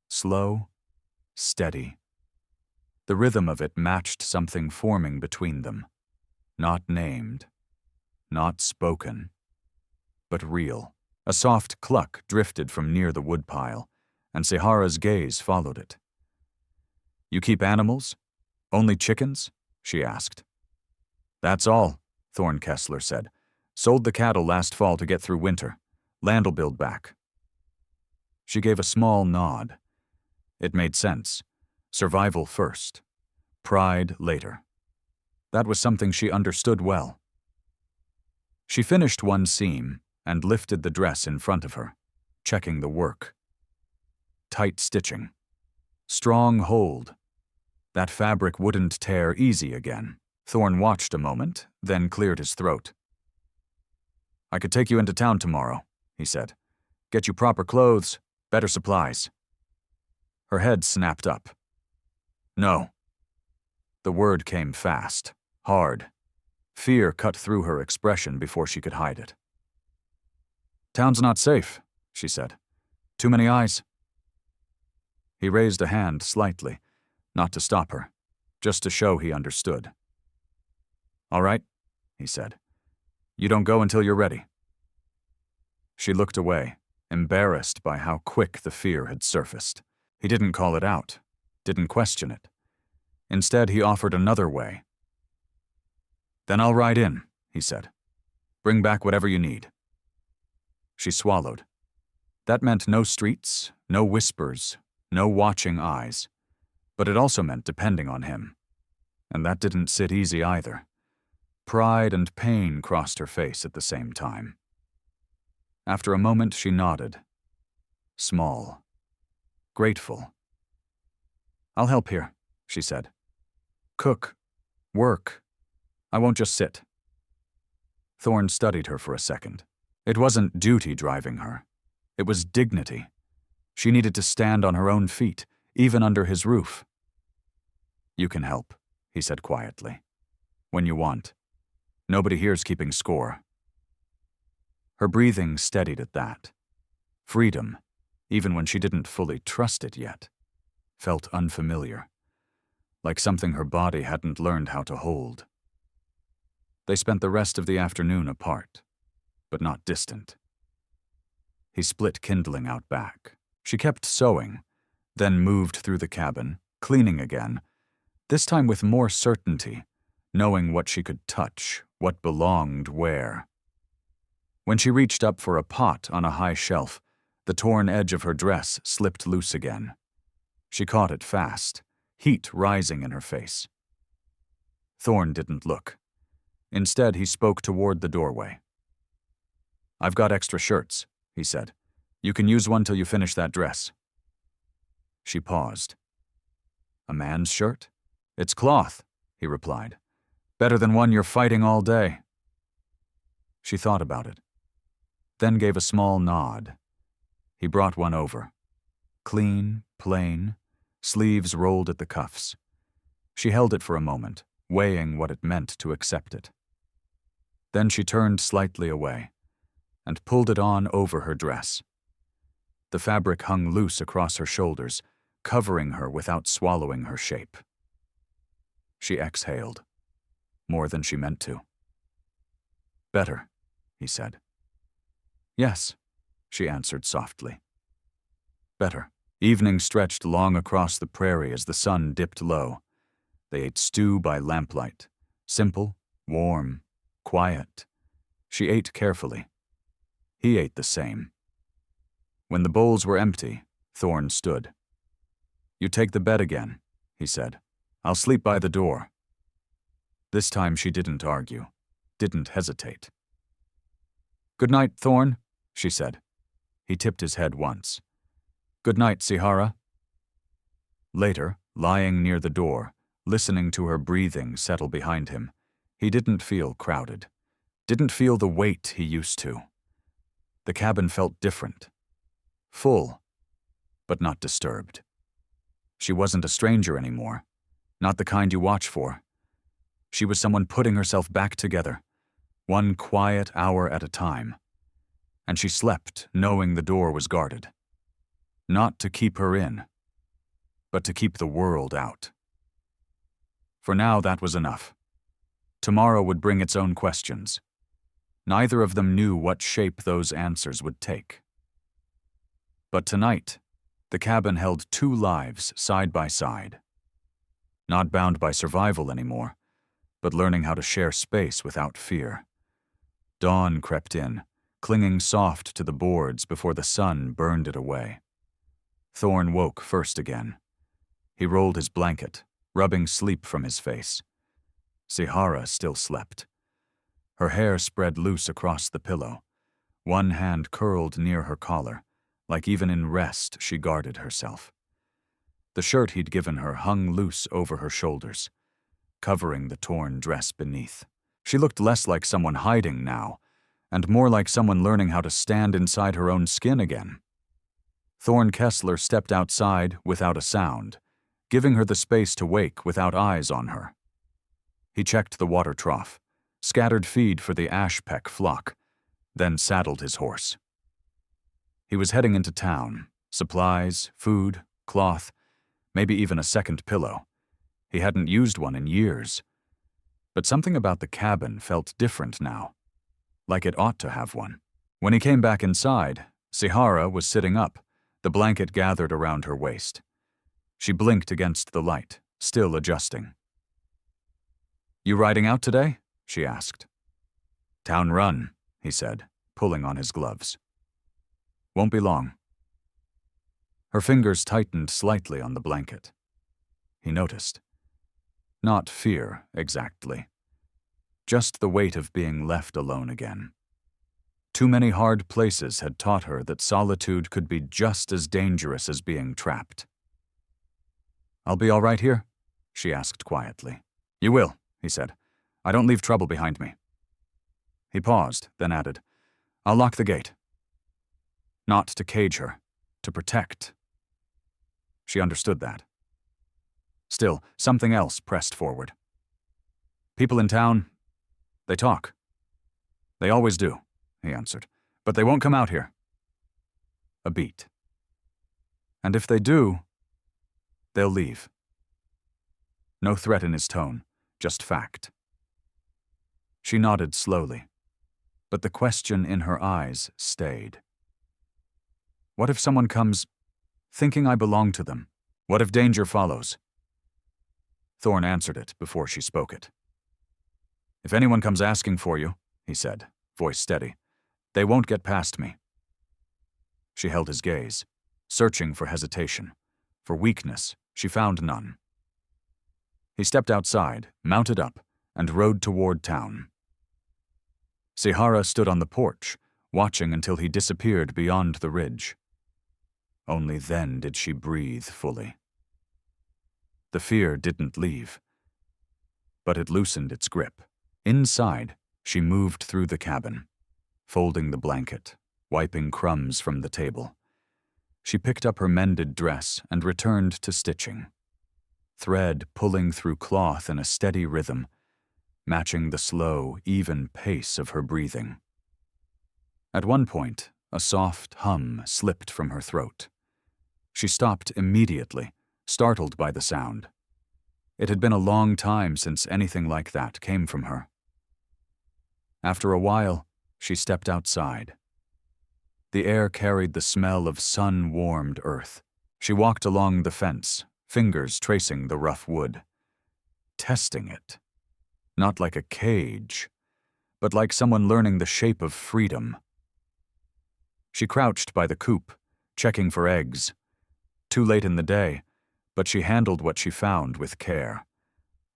Slow, steady. The rhythm of it matched something forming between them. Not named, not spoken, but real. A soft cluck drifted from near the woodpile, and Sahara's gaze followed it. You keep animals? Only chickens? She asked. That's all, Thorne Kessler said. Sold the cattle last fall to get through winter. Land'll build back. She gave a small nod. It made sense. Survival first. Pride later. That was something she understood well. She finished one seam and lifted the dress in front of her, checking the work. Tight stitching. Strong hold. That fabric wouldn't tear easy again. Thorne watched a moment, then cleared his throat. I could take you into town tomorrow, he said. Get you proper clothes, better supplies. Her head snapped up. No. The word came fast, hard. Fear cut through her expression before she could hide it. Town's not safe, she said. Too many eyes. He raised a hand slightly, not to stop her, just to show he understood. All right, he said. You don't go until you're ready. She looked away, embarrassed by how quick the fear had surfaced. He didn't call it out, didn't question it. Instead, he offered another way. Then I'll ride in, he said. Bring back whatever you need. She swallowed. That meant no streets, no whispers, no watching eyes. But it also meant depending on him. And that didn't sit easy either. Pride and pain crossed her face at the same time. After a moment, she nodded. Small. Grateful. I'll help here, she said. Cook. Work. I won't just sit. Thorne studied her for a second. It wasn't duty driving her. It was dignity. She needed to stand on her own feet, even under his roof. You can help, he said quietly. When you want. Nobody here's keeping score. Her breathing steadied at that. Freedom, even when she didn't fully trust it yet, felt unfamiliar, like something her body hadn't learned how to hold. They spent the rest of the afternoon apart, but not distant. He split kindling out back. She kept sewing, then moved through the cabin, cleaning again, this time with more certainty, knowing what she could touch, what belonged where. When she reached up for a pot on a high shelf, the torn edge of her dress slipped loose again. She caught it fast, heat rising in her face. Thorne didn't look. Instead, he spoke toward the doorway. I've got extra shirts, he said. You can use one till you finish that dress. She paused. A man's shirt? It's cloth, he replied. Better than one you're fighting all day. She thought about it, then gave a small nod. He brought one over. Clean, plain, sleeves rolled at the cuffs. She held it for a moment, weighing what it meant to accept it. Then she turned slightly away and pulled it on over her dress. The fabric hung loose across her shoulders, covering her without swallowing her shape. She exhaled, more than she meant to. Better, he said. Yes, she answered softly. Better. Evening stretched long across the prairie as the sun dipped low. They ate stew by lamplight, simple, warm, quiet. She ate carefully. He ate the same. When the bowls were empty, Thorne stood. You take the bed again, he said. I'll sleep by the door. This time she didn't argue, didn't hesitate. Good night, Thorne, she said. He tipped his head once. Good night, Sihara. Later, lying near the door, listening to her breathing settle behind him, he didn't feel crowded, didn't feel the weight he used to. The cabin felt different. Full, but not disturbed. She wasn't a stranger anymore, not the kind you watch for. She was someone putting herself back together, one quiet hour at a time. And she slept knowing the door was guarded. Not to keep her in, but to keep the world out. For now, that was enough. Tomorrow would bring its own questions. Neither of them knew what shape those answers would take. But tonight, the cabin held two lives side by side. Not bound by survival anymore, but learning how to share space without fear. Dawn crept in, clinging soft to the boards before the sun burned it away. Thorne woke first again. He rolled his blanket, rubbing sleep from his face. Sihara still slept. Her hair spread loose across the pillow, one hand curled near her collar, like even in rest she guarded herself. The shirt he'd given her hung loose over her shoulders, covering the torn dress beneath. She looked less like someone hiding now, and more like someone learning how to stand inside her own skin again. Thorne Kessler stepped outside without a sound, giving her the space to wake without eyes on her. He checked the water trough, scattered feed for the ashpeck flock, then saddled his horse. He was heading into town, supplies, food, cloth, maybe even a second pillow. He hadn't used one in years. But something about the cabin felt different now, like it ought to have one. When he came back inside, Sihara was sitting up, the blanket gathered around her waist. She blinked against the light, still adjusting. You riding out today? She asked. Town run, he said, pulling on his gloves. Won't be long. Her fingers tightened slightly on the blanket. He noticed. Not fear, exactly. Just the weight of being left alone again. Too many hard places had taught her that solitude could be just as dangerous as being trapped. I'll be all right here? She asked quietly. You will, he said. I don't leave trouble behind me. He paused, then added, I'll lock the gate. Not to cage her, to protect. She understood that. Still, something else pressed forward. People in town, they talk. They always do, he answered, but they won't come out here. A beat. And if they do, they'll leave. No threat in his tone, just fact. She nodded slowly, but the question in her eyes stayed. What if someone comes, thinking I belong to them? What if danger follows? Thorne answered it before she spoke it. If anyone comes asking for you, he said, voice steady, they won't get past me. She held his gaze, searching for hesitation. For weakness, she found none. He stepped outside, mounted up, and rode toward town. Sihara stood on the porch, watching until he disappeared beyond the ridge. Only then did she breathe fully. The fear didn't leave, but it loosened its grip. Inside, she moved through the cabin, folding the blanket, wiping crumbs from the table. She picked up her mended dress and returned to stitching, thread pulling through cloth in a steady rhythm, matching the slow, even pace of her breathing. At one point, a soft hum slipped from her throat. She stopped immediately, startled by the sound. It had been a long time since anything like that came from her. After a while, she stepped outside. The air carried the smell of sun-warmed earth. She walked along the fence, fingers tracing the rough wood, testing it. Not like a cage, but like someone learning the shape of freedom. She crouched by the coop, checking for eggs. Too late in the day, but she handled what she found with care,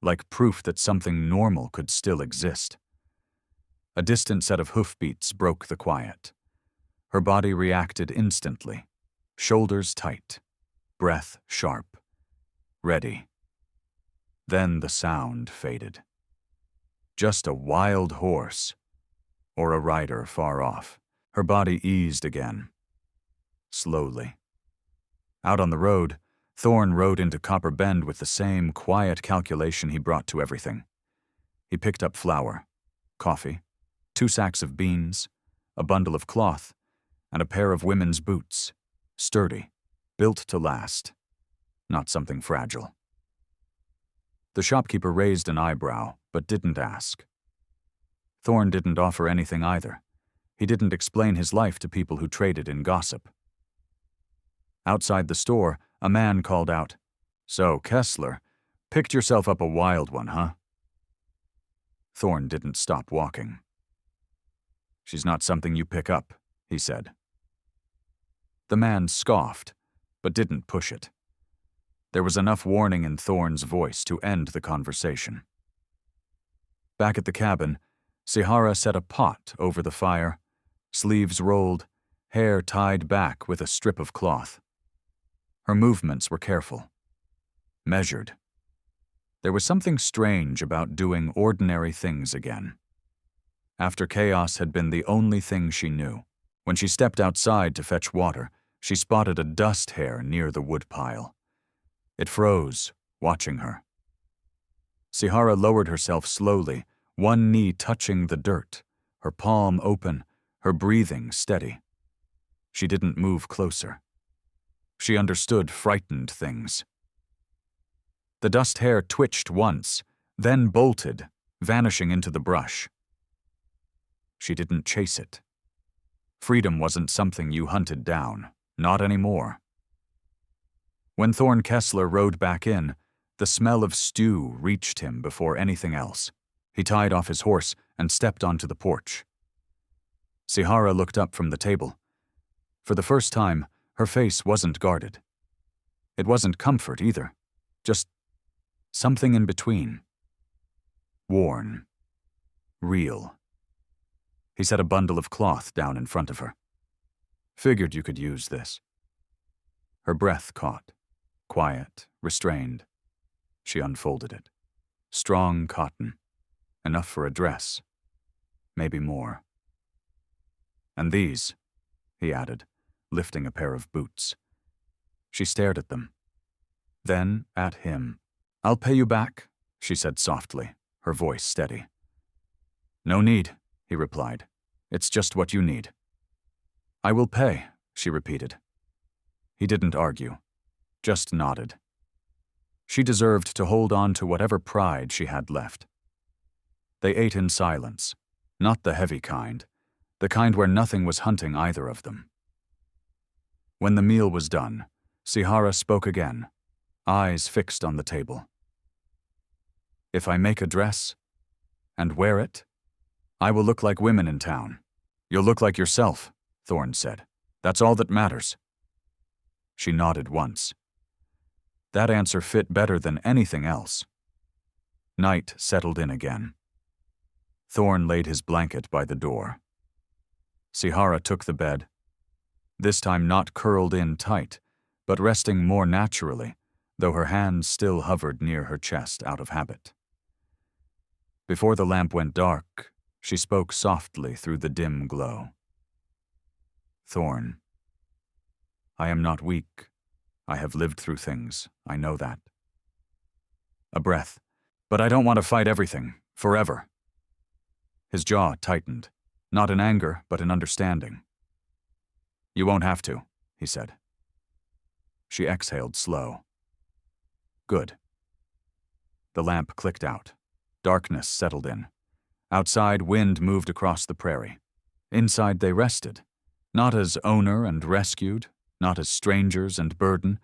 like proof that something normal could still exist. A distant set of hoofbeats broke the quiet. Her body reacted instantly, shoulders tight, breath sharp, ready. Then the sound faded. Just a wild horse, or a rider far off. Her body eased again, slowly. Out on the road, Thorne rode into Copper Bend with the same quiet calculation he brought to everything. He picked up flour, coffee, 2 sacks of beans, a bundle of cloth, and a pair of women's boots, sturdy, built to last, not something fragile. The shopkeeper raised an eyebrow, but didn't ask. Thorne didn't offer anything either. He didn't explain his life to people who traded in gossip. Outside the store, a man called out, "So, Kessler, picked yourself up a wild one, huh?" Thorne didn't stop walking. "She's not something you pick up," he said. The man scoffed, but didn't push it. There was enough warning in Thorne's voice to end the conversation. Back at the cabin, Sihara set a pot over the fire, sleeves rolled, hair tied back with a strip of cloth. Her movements were careful, measured. There was something strange about doing ordinary things again. After chaos had been the only thing she knew, when she stepped outside to fetch water, she spotted a dust hair near the woodpile. It froze, watching her. Sihara lowered herself slowly, one knee touching the dirt, her palm open, her breathing steady. She didn't move closer. She understood frightened things. The dust hair twitched once, then bolted, vanishing into the brush. She didn't chase it. Freedom wasn't something you hunted down, not anymore. When Thorne Kessler rode back in, the smell of stew reached him before anything else. He tied off his horse and stepped onto the porch. Sihara looked up from the table. For the first time, her face wasn't guarded. It wasn't comfort either, just something in between. Worn. Real. He set a bundle of cloth down in front of her. "Figured you could use this." Her breath caught. quiet, restrained. She unfolded it. Strong cotton. Enough for a dress. Maybe more. And these, he added, lifting a pair of boots. She stared at them. Then at him. "I'll pay you back," she said softly, her voice steady. "No need," he replied. "It's just what you need." "I will pay," she repeated. He didn't argue, just nodded. She deserved to hold on to whatever pride she had left. They ate in silence, not the heavy kind, the kind where nothing was hunting either of them. When the meal was done, Sihara spoke again, eyes fixed on the table. "If I make a dress and wear it, I will look like women in town. You'll look like yourself," Thorne said. "That's all that matters." She nodded once. That answer fit better than anything else. Night settled in again. Thorne laid his blanket by the door. Sihara took the bed, this time not curled in tight, but resting more naturally, though her hands still hovered near her chest out of habit. Before the lamp went dark, she spoke softly through the dim glow. "Thorne, I am not weak. I have lived through things, I know that." A breath. "But I don't want to fight everything, forever." His jaw tightened, not in anger, but in understanding. "You won't have to," he said. She exhaled slow. "Good." The lamp clicked out. Darkness settled in. Outside, wind moved across the prairie. Inside they rested, not as owner and rescued, not as strangers and burden,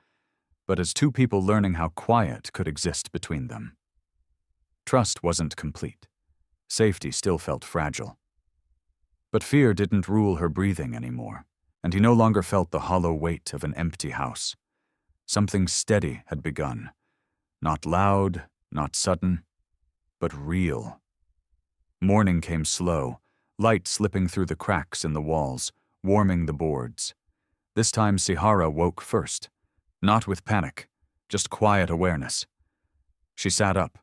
but as two people learning how quiet could exist between them. Trust wasn't complete. Safety still felt fragile. But fear didn't rule her breathing anymore, and he no longer felt the hollow weight of an empty house. Something steady had begun. Not loud, not sudden, but real. Morning came slow, light slipping through the cracks in the walls, warming the boards. This time Sihara woke first, not with panic, just quiet awareness. She sat up,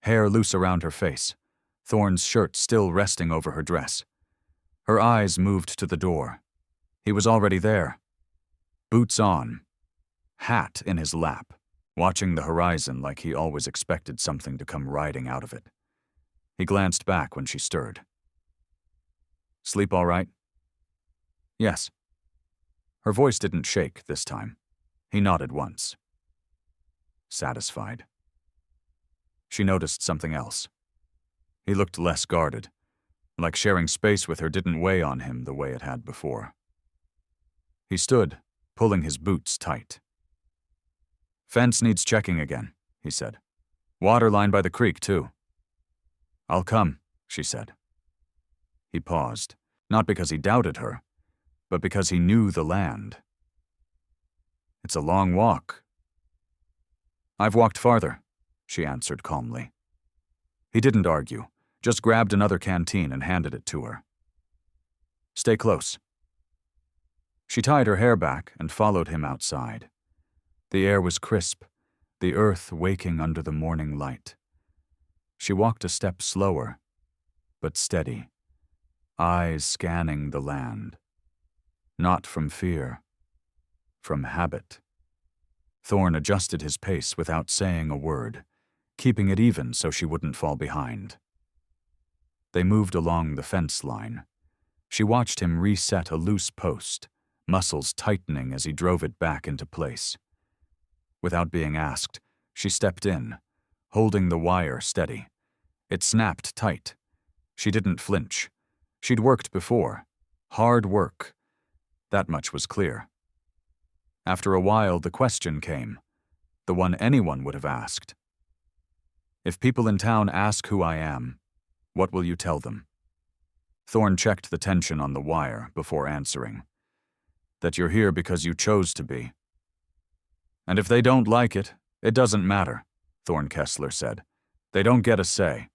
hair loose around her face, Thorne's shirt still resting over her dress. Her eyes moved to the door. He was already there. Boots on, hat in his lap, watching the horizon like he always expected something to come riding out of it. He glanced back when she stirred. "Sleep all right?" "Yes." Her voice didn't shake this time. He nodded once. Satisfied. She noticed something else. He looked less guarded, like sharing space with her didn't weigh on him the way it had before. He stood, pulling his boots tight. "Fence needs checking again," he said. "Water line by the creek, too." "I'll come," she said. He paused, not because he doubted her, but because he knew the land. "It's a long walk." "I've walked farther," she answered calmly. He didn't argue, just grabbed another canteen and handed it to her. "Stay close." She tied her hair back and followed him outside. The air was crisp, the earth waking under the morning light. She walked a step slower, but steady, eyes scanning the land. Not from fear, from habit. Thorne adjusted his pace without saying a word, keeping it even so she wouldn't fall behind. They moved along the fence line. She watched him reset a loose post, muscles tightening as he drove it back into place. Without being asked, she stepped in, holding the wire steady. It snapped tight. She didn't flinch. She'd worked before. Hard work. That much was clear. After a while, the question came, the one anyone would have asked. "If people in town ask who I am, what will you tell them?" Thorne checked the tension on the wire before answering. "That you're here because you chose to be." "And if they don't like it, it doesn't matter," Thorne Kessler said. "They don't get a say."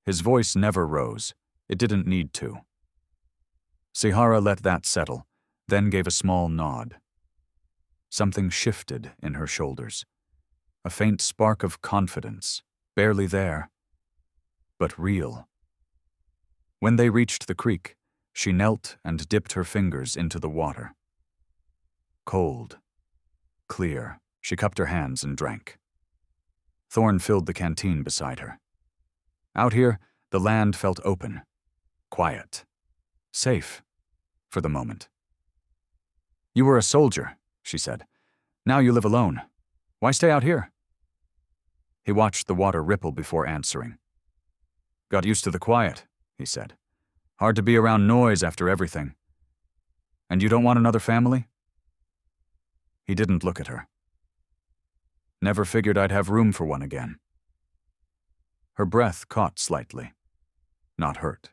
His voice never rose. It didn't need to. Sihara let that settle, then gave a small nod. Something shifted in her shoulders. A faint spark of confidence, barely there, but real. When they reached the creek, she knelt and dipped her fingers into the water. Cold, clear, she cupped her hands and drank. Thorne filled the canteen beside her. Out here, the land felt open, quiet, safe, for the moment. "You were a soldier," she said. "Now you live alone. Why stay out here?" He watched the water ripple before answering. "Got used to the quiet," he said. "Hard to be around noise after everything. And you don't want another family?" He didn't look at her. "Never figured I'd have room for one again." Her breath caught slightly. Not hurt.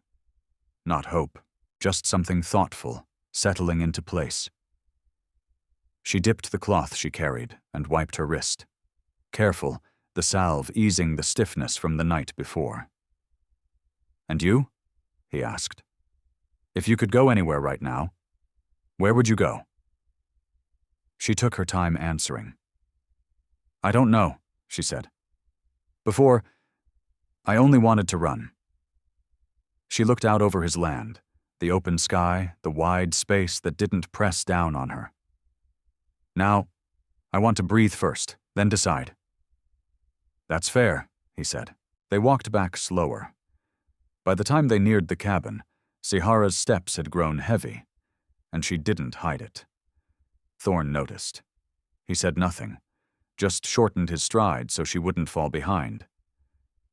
Not hope. Just something thoughtful, settling into place. She dipped the cloth she carried and wiped her wrist. Careful, the salve easing the stiffness from the night before. "And you?" he asked. "If you could go anywhere right now, where would you go?" She took her time answering. "I don't know," she said. "Before, I only wanted to run." She looked out over his land, the open sky, the wide space that didn't press down on her. "Now, I want to breathe first, then decide." "That's fair," he said. They walked back slower. By the time they neared the cabin, Sihara's steps had grown heavy, and she didn't hide it. Thorne noticed. He said nothing, just shortened his stride so she wouldn't fall behind.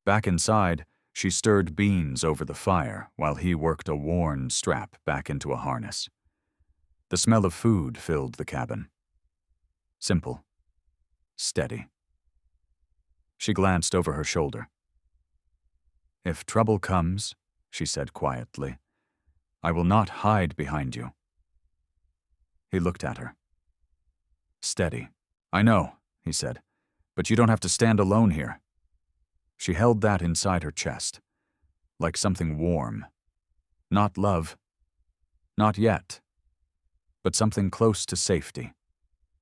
Back inside, she stirred beans over the fire while he worked a worn strap back into a harness. The smell of food filled the cabin. Simple. Steady. She glanced over her shoulder. "If trouble comes," she said quietly, "I will not hide behind you." He looked at her. "Steady. I know," he said, "but you don't have to stand alone here." She held that inside her chest, like something warm. Not love. Not yet. But something close to safety,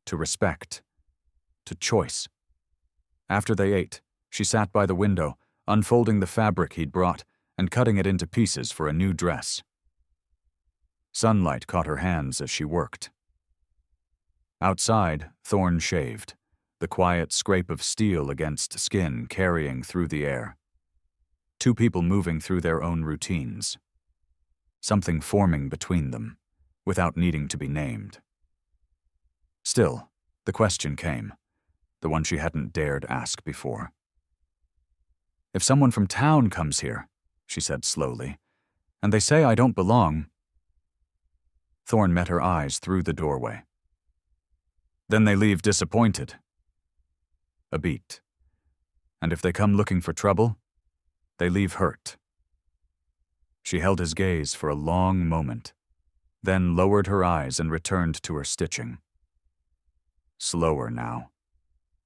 to respect, to choice. After they ate, she sat by the window, unfolding the fabric he'd brought and cutting it into pieces for a new dress. Sunlight caught her hands as she worked. Outside, Thorne shaved, the quiet scrape of steel against skin carrying through the air. Two people moving through their own routines. Something forming between them, without needing to be named. Still, the question came, the one she hadn't dared ask before. "If someone from town comes here," she said slowly, "and they say I don't belong..." Thorne met her eyes through the doorway. "Then they leave disappointed." A beat. "And if they come looking for trouble, they leave hurt." She held his gaze for a long moment, then lowered her eyes and returned to her stitching. Slower now.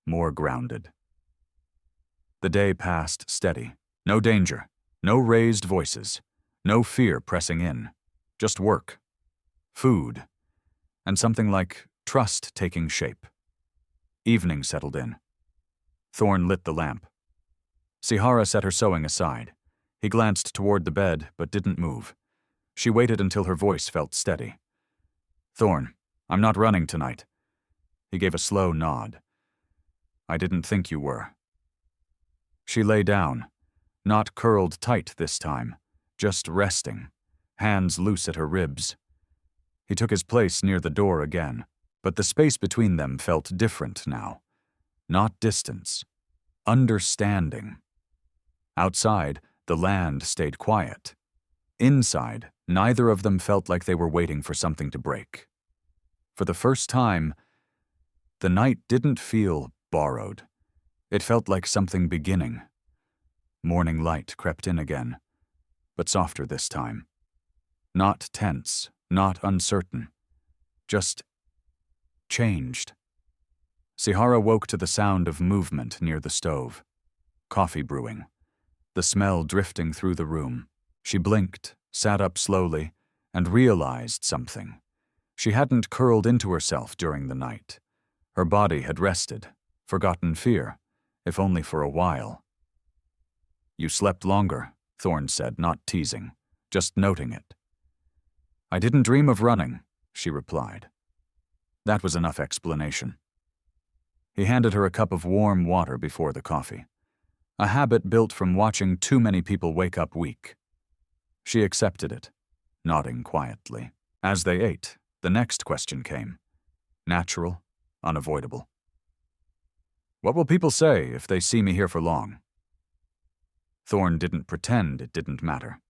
More grounded. The day passed steady. No danger. No raised voices. No fear pressing in. Just work. Food. And something like trust taking shape. Evening settled in. Thorne lit the lamp. Sihara set her sewing aside. He glanced toward the bed, but didn't move. She waited until her voice felt steady. "Thorne, I'm not running tonight." He gave a slow nod. "I didn't think you were." She lay down, not curled tight this time, just resting, hands loose at her ribs. He took his place near the door again, but the space between them felt different now. Not distance. Understanding. Outside, the land stayed quiet. Inside, neither of them felt like they were waiting for something to break. For the first time, the night didn't feel borrowed. It felt like something beginning. Morning light crept in again, but softer this time. Not tense, not uncertain. Just changed. Sihara woke to the sound of movement near the stove. Coffee brewing. The smell drifting through the room. She blinked, sat up slowly, and realized something. She hadn't curled into herself during the night. Her body had rested, forgotten fear, if only for a while. "You slept longer," Thorne said, not teasing, just noting it. "I didn't dream of running," she replied. That was enough explanation. He handed her a cup of warm water before the coffee, a habit built from watching too many people wake up weak. She accepted it, nodding quietly. As they ate, the next question came. Natural, unavoidable. "What will people say if they see me here for long?" Thorne didn't pretend it didn't matter.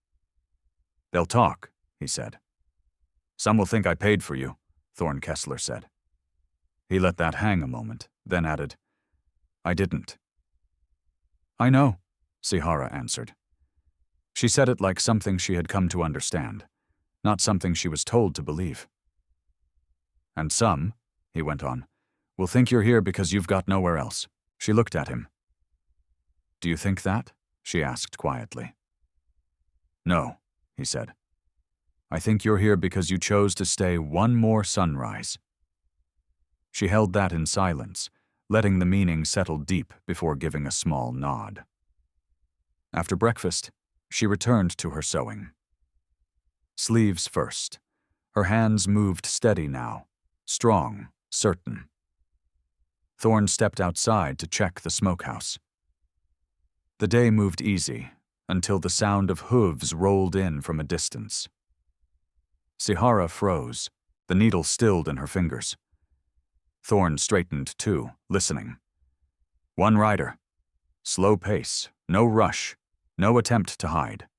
"They'll talk," he said. "Some will think I paid for you," Thorne Kessler said. He let that hang a moment, then added, "I didn't." "I know," Sihara answered. She said it like something she had come to understand, not something she was told to believe. "And some," he went on, "will think you're here because you've got nowhere else." She looked at him. "Do you think that?" she asked quietly. "No," he said. "I think you're here because you chose to stay one more sunrise." She held that in silence, letting the meaning settle deep before giving a small nod. After breakfast, she returned to her sewing. Sleeves first. Her hands moved steady now, strong, certain. Thorne stepped outside to check the smokehouse. The day moved easy, until the sound of hooves rolled in from a distance. Sihara froze, the needle stilled in her fingers. Thorne straightened too, listening. One rider. Slow pace, no rush, no attempt to hide.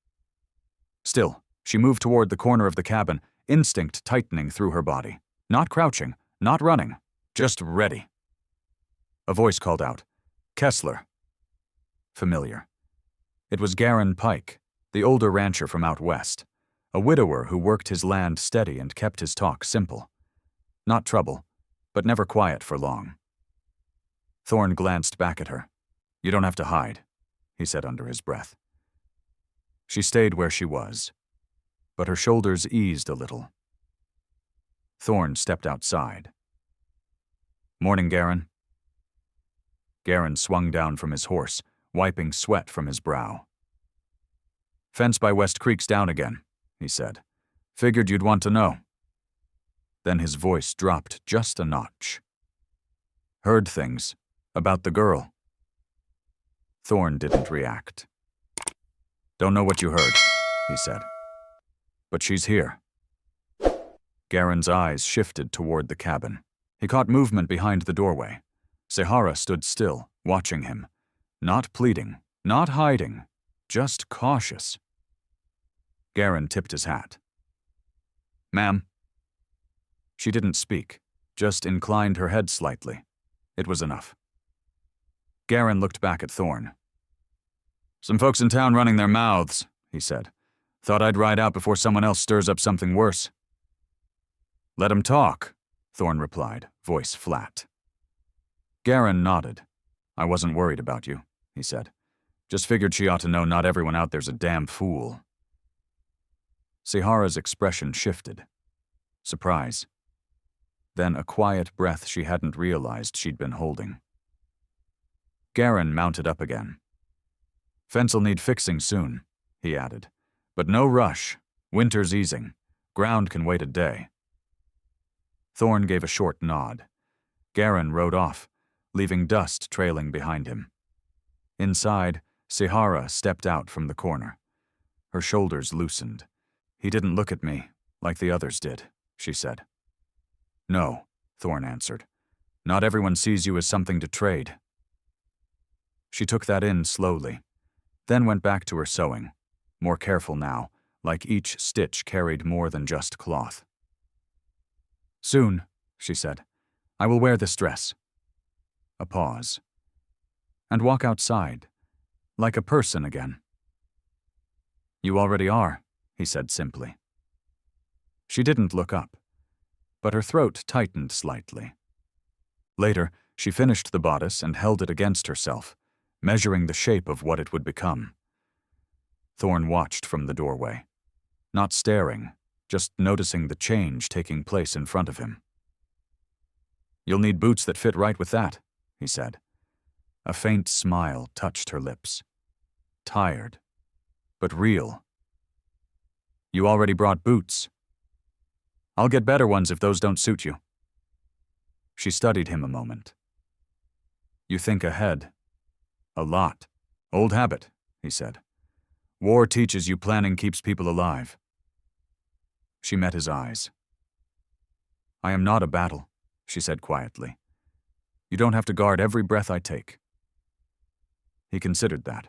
Still, she moved toward the corner of the cabin, instinct tightening through her body. Not crouching, not running, just ready. A voice called out, "Kessler." Familiar. It was Garin Pike, the older rancher from out west, a widower who worked his land steady and kept his talk simple. Not trouble, but never quiet for long. Thorne glanced back at her. "You don't have to hide," he said under his breath. She stayed where she was, but her shoulders eased a little. Thorne stepped outside. "Morning, Garin." Garin swung down from his horse, wiping sweat from his brow. "Fence by West Creek's down again," he said. "Figured you'd want to know." Then his voice dropped just a notch. "Heard things about the girl." Thorne didn't react. "Don't know what you heard," he said. "But she's here." Garin's eyes shifted toward the cabin. He caught movement behind the doorway. Sihara stood still, watching him. Not pleading, not hiding, just cautious. Garin tipped his hat. "Ma'am." She didn't speak, just inclined her head slightly. It was enough. Garin looked back at Thorne. "Some folks in town running their mouths," he said. "Thought I'd ride out before someone else stirs up something worse." "Let 'em talk," Thorne replied, voice flat. Garin nodded. "I wasn't worried about you," he said. "Just figured she ought to know not everyone out there's a damn fool." Sihara's expression shifted. Surprise. Then a quiet breath she hadn't realized she'd been holding. Garin mounted up again. "Fence'll need fixing soon," he added. "But no rush. Winter's easing. Ground can wait a day." Thorne gave a short nod. Garin rode off, leaving dust trailing behind him. Inside, Sihara stepped out from the corner. Her shoulders loosened. "He didn't look at me, like the others did," she said. "No," Thorne answered. "Not everyone sees you as something to trade." She took that in slowly, then went back to her sewing, more careful now, like each stitch carried more than just cloth. "Soon," she said, "I will wear this dress." A pause. "And walk outside, like a person again." "You already are," he said simply. She didn't look up, but her throat tightened slightly. Later, she finished the bodice and held it against herself, measuring the shape of what it would become. Thorne watched from the doorway, not staring, just noticing the change taking place in front of him. You'll need boots that fit right with that, he said. A faint smile touched her lips. Tired, but real. You already brought boots. I'll get better ones if those don't suit you. She studied him a moment. You think ahead. A lot. Old habit, he said. War teaches you planning keeps people alive. She met his eyes. I am not a battle, she said quietly. You don't have to guard every breath I take. He considered that.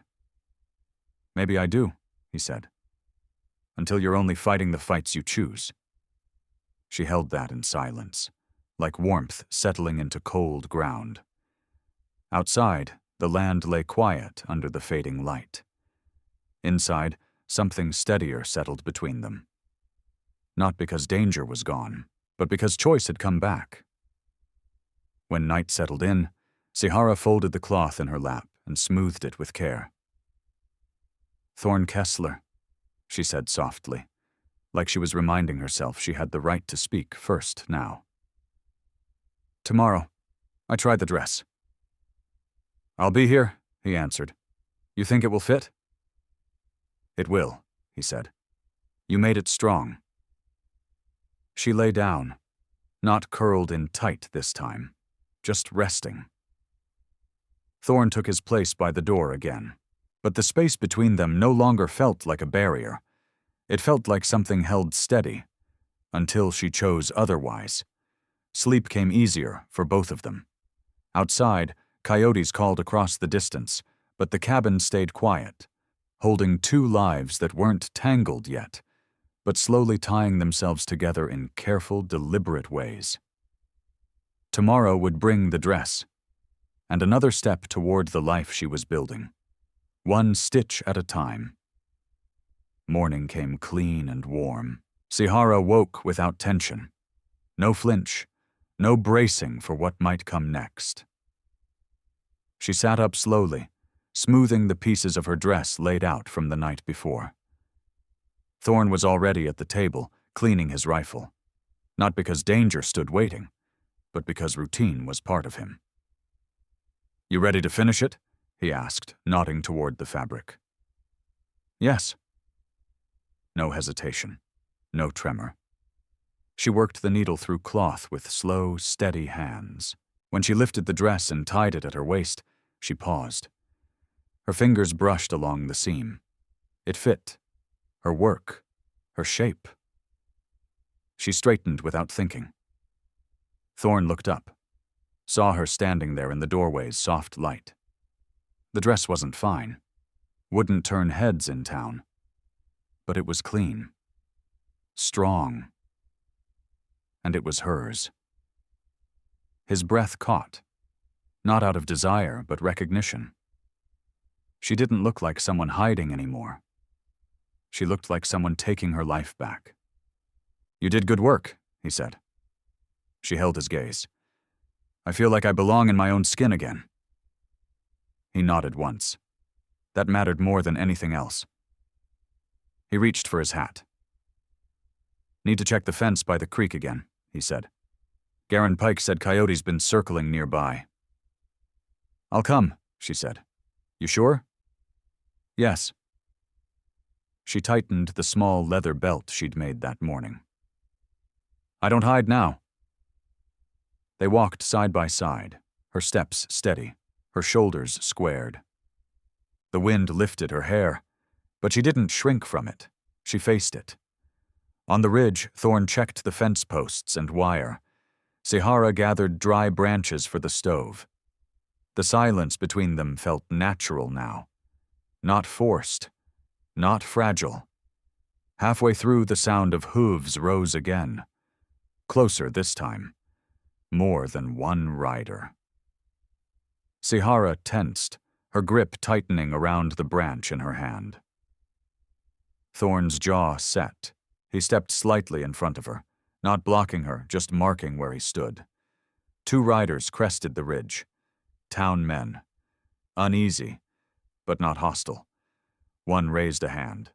Maybe I do, he said. Until you're only fighting the fights you choose. She held that in silence, like warmth settling into cold ground. Outside, the land lay quiet under the fading light. Inside, something steadier settled between them. Not because danger was gone, but because choice had come back. When night settled in, Sihara folded the cloth in her lap and smoothed it with care. Thorne Kessler, she said softly, like she was reminding herself she had the right to speak first now. Tomorrow. I tried the dress. I'll be here, he answered. You think it will fit? It will, he said. You made it strong. She lay down, not curled in tight this time, just resting. Thorne took his place by the door again, but the space between them no longer felt like a barrier. It felt like something held steady, until she chose otherwise. Sleep came easier for both of them. Outside, coyotes called across the distance, but the cabin stayed quiet, holding two lives that weren't tangled yet, but slowly tying themselves together in careful, deliberate ways. Tomorrow would bring the dress, and another step toward the life she was building, one stitch at a time. Morning came clean and warm. Sihara woke without tension. No flinch, no bracing for what might come next. She sat up slowly, smoothing the pieces of her dress laid out from the night before. Thorne was already at the table, cleaning his rifle, not because danger stood waiting, but because routine was part of him. You ready to finish it? He asked, nodding toward the fabric. Yes. No hesitation, no tremor. She worked the needle through cloth with slow, steady hands. When she lifted the dress and tied it at her waist, she paused. Her fingers brushed along the seam. It fit. Her work. Her shape. She straightened without thinking. Thorne looked up, saw her standing there in the doorway's soft light. The dress wasn't fine. Wouldn't turn heads in town. But it was clean. Strong. And it was hers. His breath caught, not out of desire, but recognition. She didn't look like someone hiding anymore. She looked like someone taking her life back. You did good work, he said. She held his gaze. I feel like I belong in my own skin again. He nodded once. That mattered more than anything else. He reached for his hat. Need to check the fence by the creek again, he said. Garen Pike said coyotes been circling nearby. I'll come, she said. You sure? Yes. She tightened the small leather belt she'd made that morning. I don't hide now. They walked side by side, her steps steady, her shoulders squared. The wind lifted her hair, but she didn't shrink from it. She faced it. On the ridge, Thorne checked the fence posts and wire. Sihara gathered dry branches for the stove. The silence between them felt natural now. Not forced. Not fragile. Halfway through, the sound of hooves rose again. Closer this time. More than one rider. Sihara tensed, her grip tightening around the branch in her hand. Thorne's jaw set. He stepped slightly in front of her, not blocking her, just marking where he stood. Two riders crested the ridge. Town men. Uneasy, but not hostile. One raised a hand.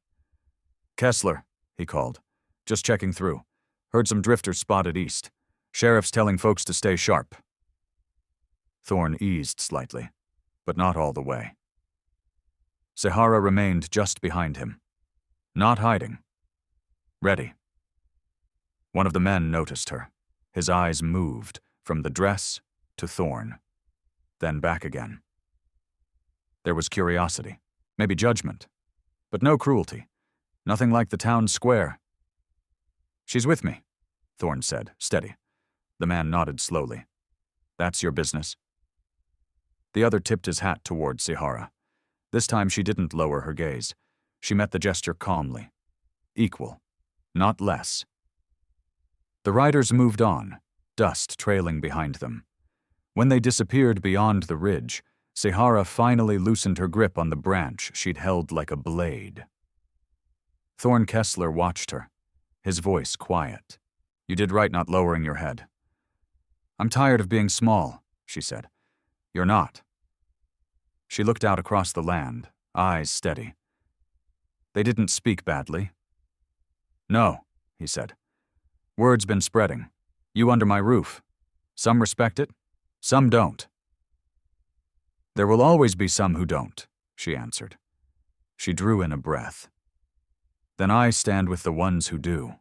Kessler, he called. Just checking through. Heard some drifters spotted east. Sheriff's telling folks to stay sharp. Thorne eased slightly, but not all the way. Sahara remained just behind him, not hiding. Ready. One of the men noticed her. His eyes moved from the dress to Thorne, then back again. There was curiosity, maybe judgment, but no cruelty. Nothing like the town square. "She's with me," Thorne said, steady. The man nodded slowly. "That's your business." The other tipped his hat toward Sahara. This time she didn't lower her gaze. She met the gesture calmly. Equal, not less. The riders moved on, dust trailing behind them. When they disappeared beyond the ridge, Sahara finally loosened her grip on the branch she'd held like a blade. Thorne Kessler watched her, his voice quiet. "You did right not lowering your head." "I'm tired of being small," she said. "You're not." She looked out across the land, eyes steady. "They didn't speak badly." "No," he said. "Word's been spreading. You under my roof. Some respect it, some don't." "There will always be some who don't," she answered. She drew in a breath. "Then I stand with the ones who do."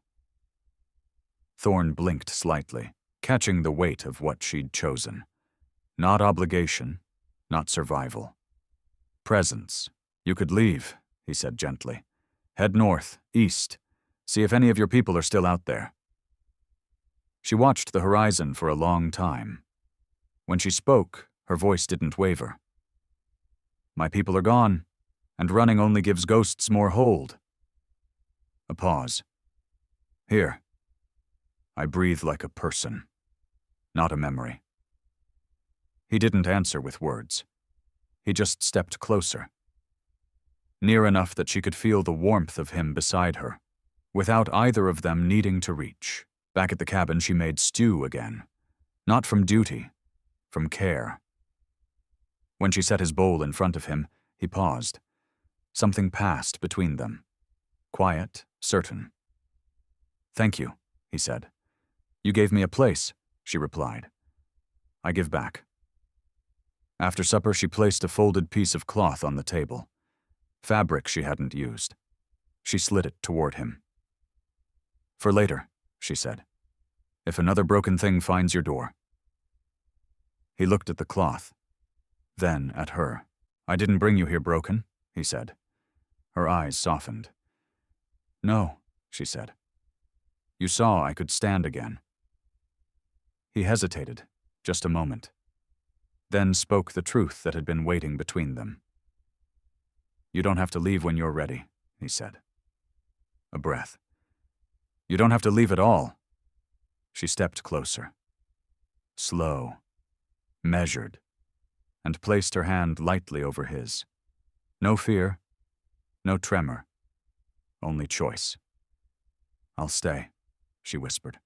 Thorne blinked slightly, catching the weight of what she'd chosen. Not obligation, not survival. Presence. "You could leave," he said gently. "Head north, east. See if any of your people are still out there." She watched the horizon for a long time. When she spoke, her voice didn't waver. "My people are gone, and running only gives ghosts more hold." A pause. "Here. I breathe like a person, not a memory." He didn't answer with words. He just stepped closer. Near enough that she could feel the warmth of him beside her, without either of them needing to reach. Back at the cabin, she made stew again. Not from duty, from care. When she set his bowl in front of him, he paused. Something passed between them. Quiet, certain. "Thank you," he said. "You gave me a place," she replied. "I give back." After supper, she placed a folded piece of cloth on the table. Fabric she hadn't used. She slid it toward him. "For later," she said. "If another broken thing finds your door." He looked at the cloth, then at her. "I didn't bring you here broken," he said. Her eyes softened. "No," she said. "You saw I could stand again." He hesitated, just a moment, then spoke the truth that had been waiting between them. "You don't have to leave when you're ready," he said. A breath. "You don't have to leave at all." She stepped closer. Slow, measured, and placed her hand lightly over his. No fear, no tremor, only choice. "I'll stay," she whispered.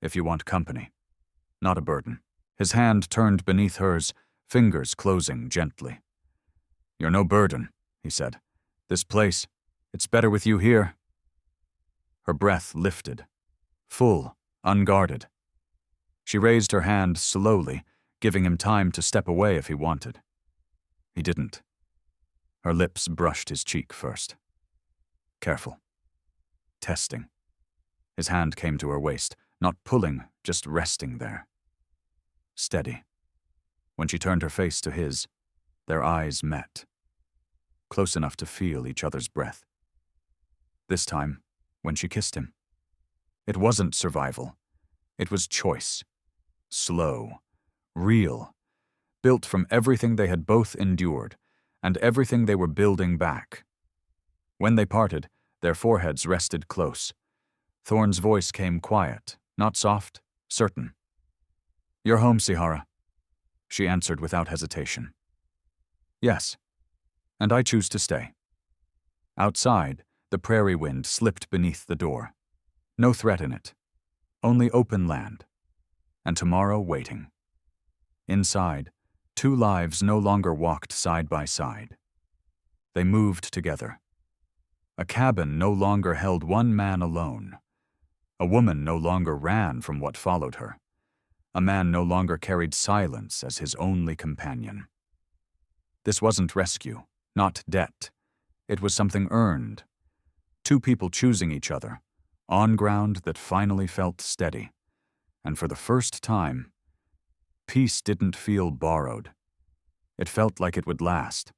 "If you want company, not a burden." His hand turned beneath hers, fingers closing gently. "You're no burden," he said. "This place, it's better with you here." Her breath lifted, full, unguarded. She raised her hand slowly, giving him time to step away if he wanted. He didn't. Her lips brushed his cheek first. Careful. Testing. His hand came to her waist, not pulling, just resting there. Steady. When she turned her face to his, their eyes met. Close enough to feel each other's breath. This time, when she kissed him. It wasn't survival. It was choice. Slow. Real. Built from everything they had both endured, and everything they were building back. When they parted, their foreheads rested close. Thorne's voice came quiet, not soft, certain. "You're home, Sahara," she answered without hesitation. "Yes, and I choose to stay." Outside, the prairie wind slipped beneath the door. No threat in it, only open land, and tomorrow waiting. Inside, two lives no longer walked side by side. They moved together. A cabin no longer held one man alone. A woman no longer ran from what followed her. A man no longer carried silence as his only companion. This wasn't rescue, not debt. It was something earned. Two people choosing each other, on ground that finally felt steady. And for the first time, peace didn't feel borrowed. It felt like it would last.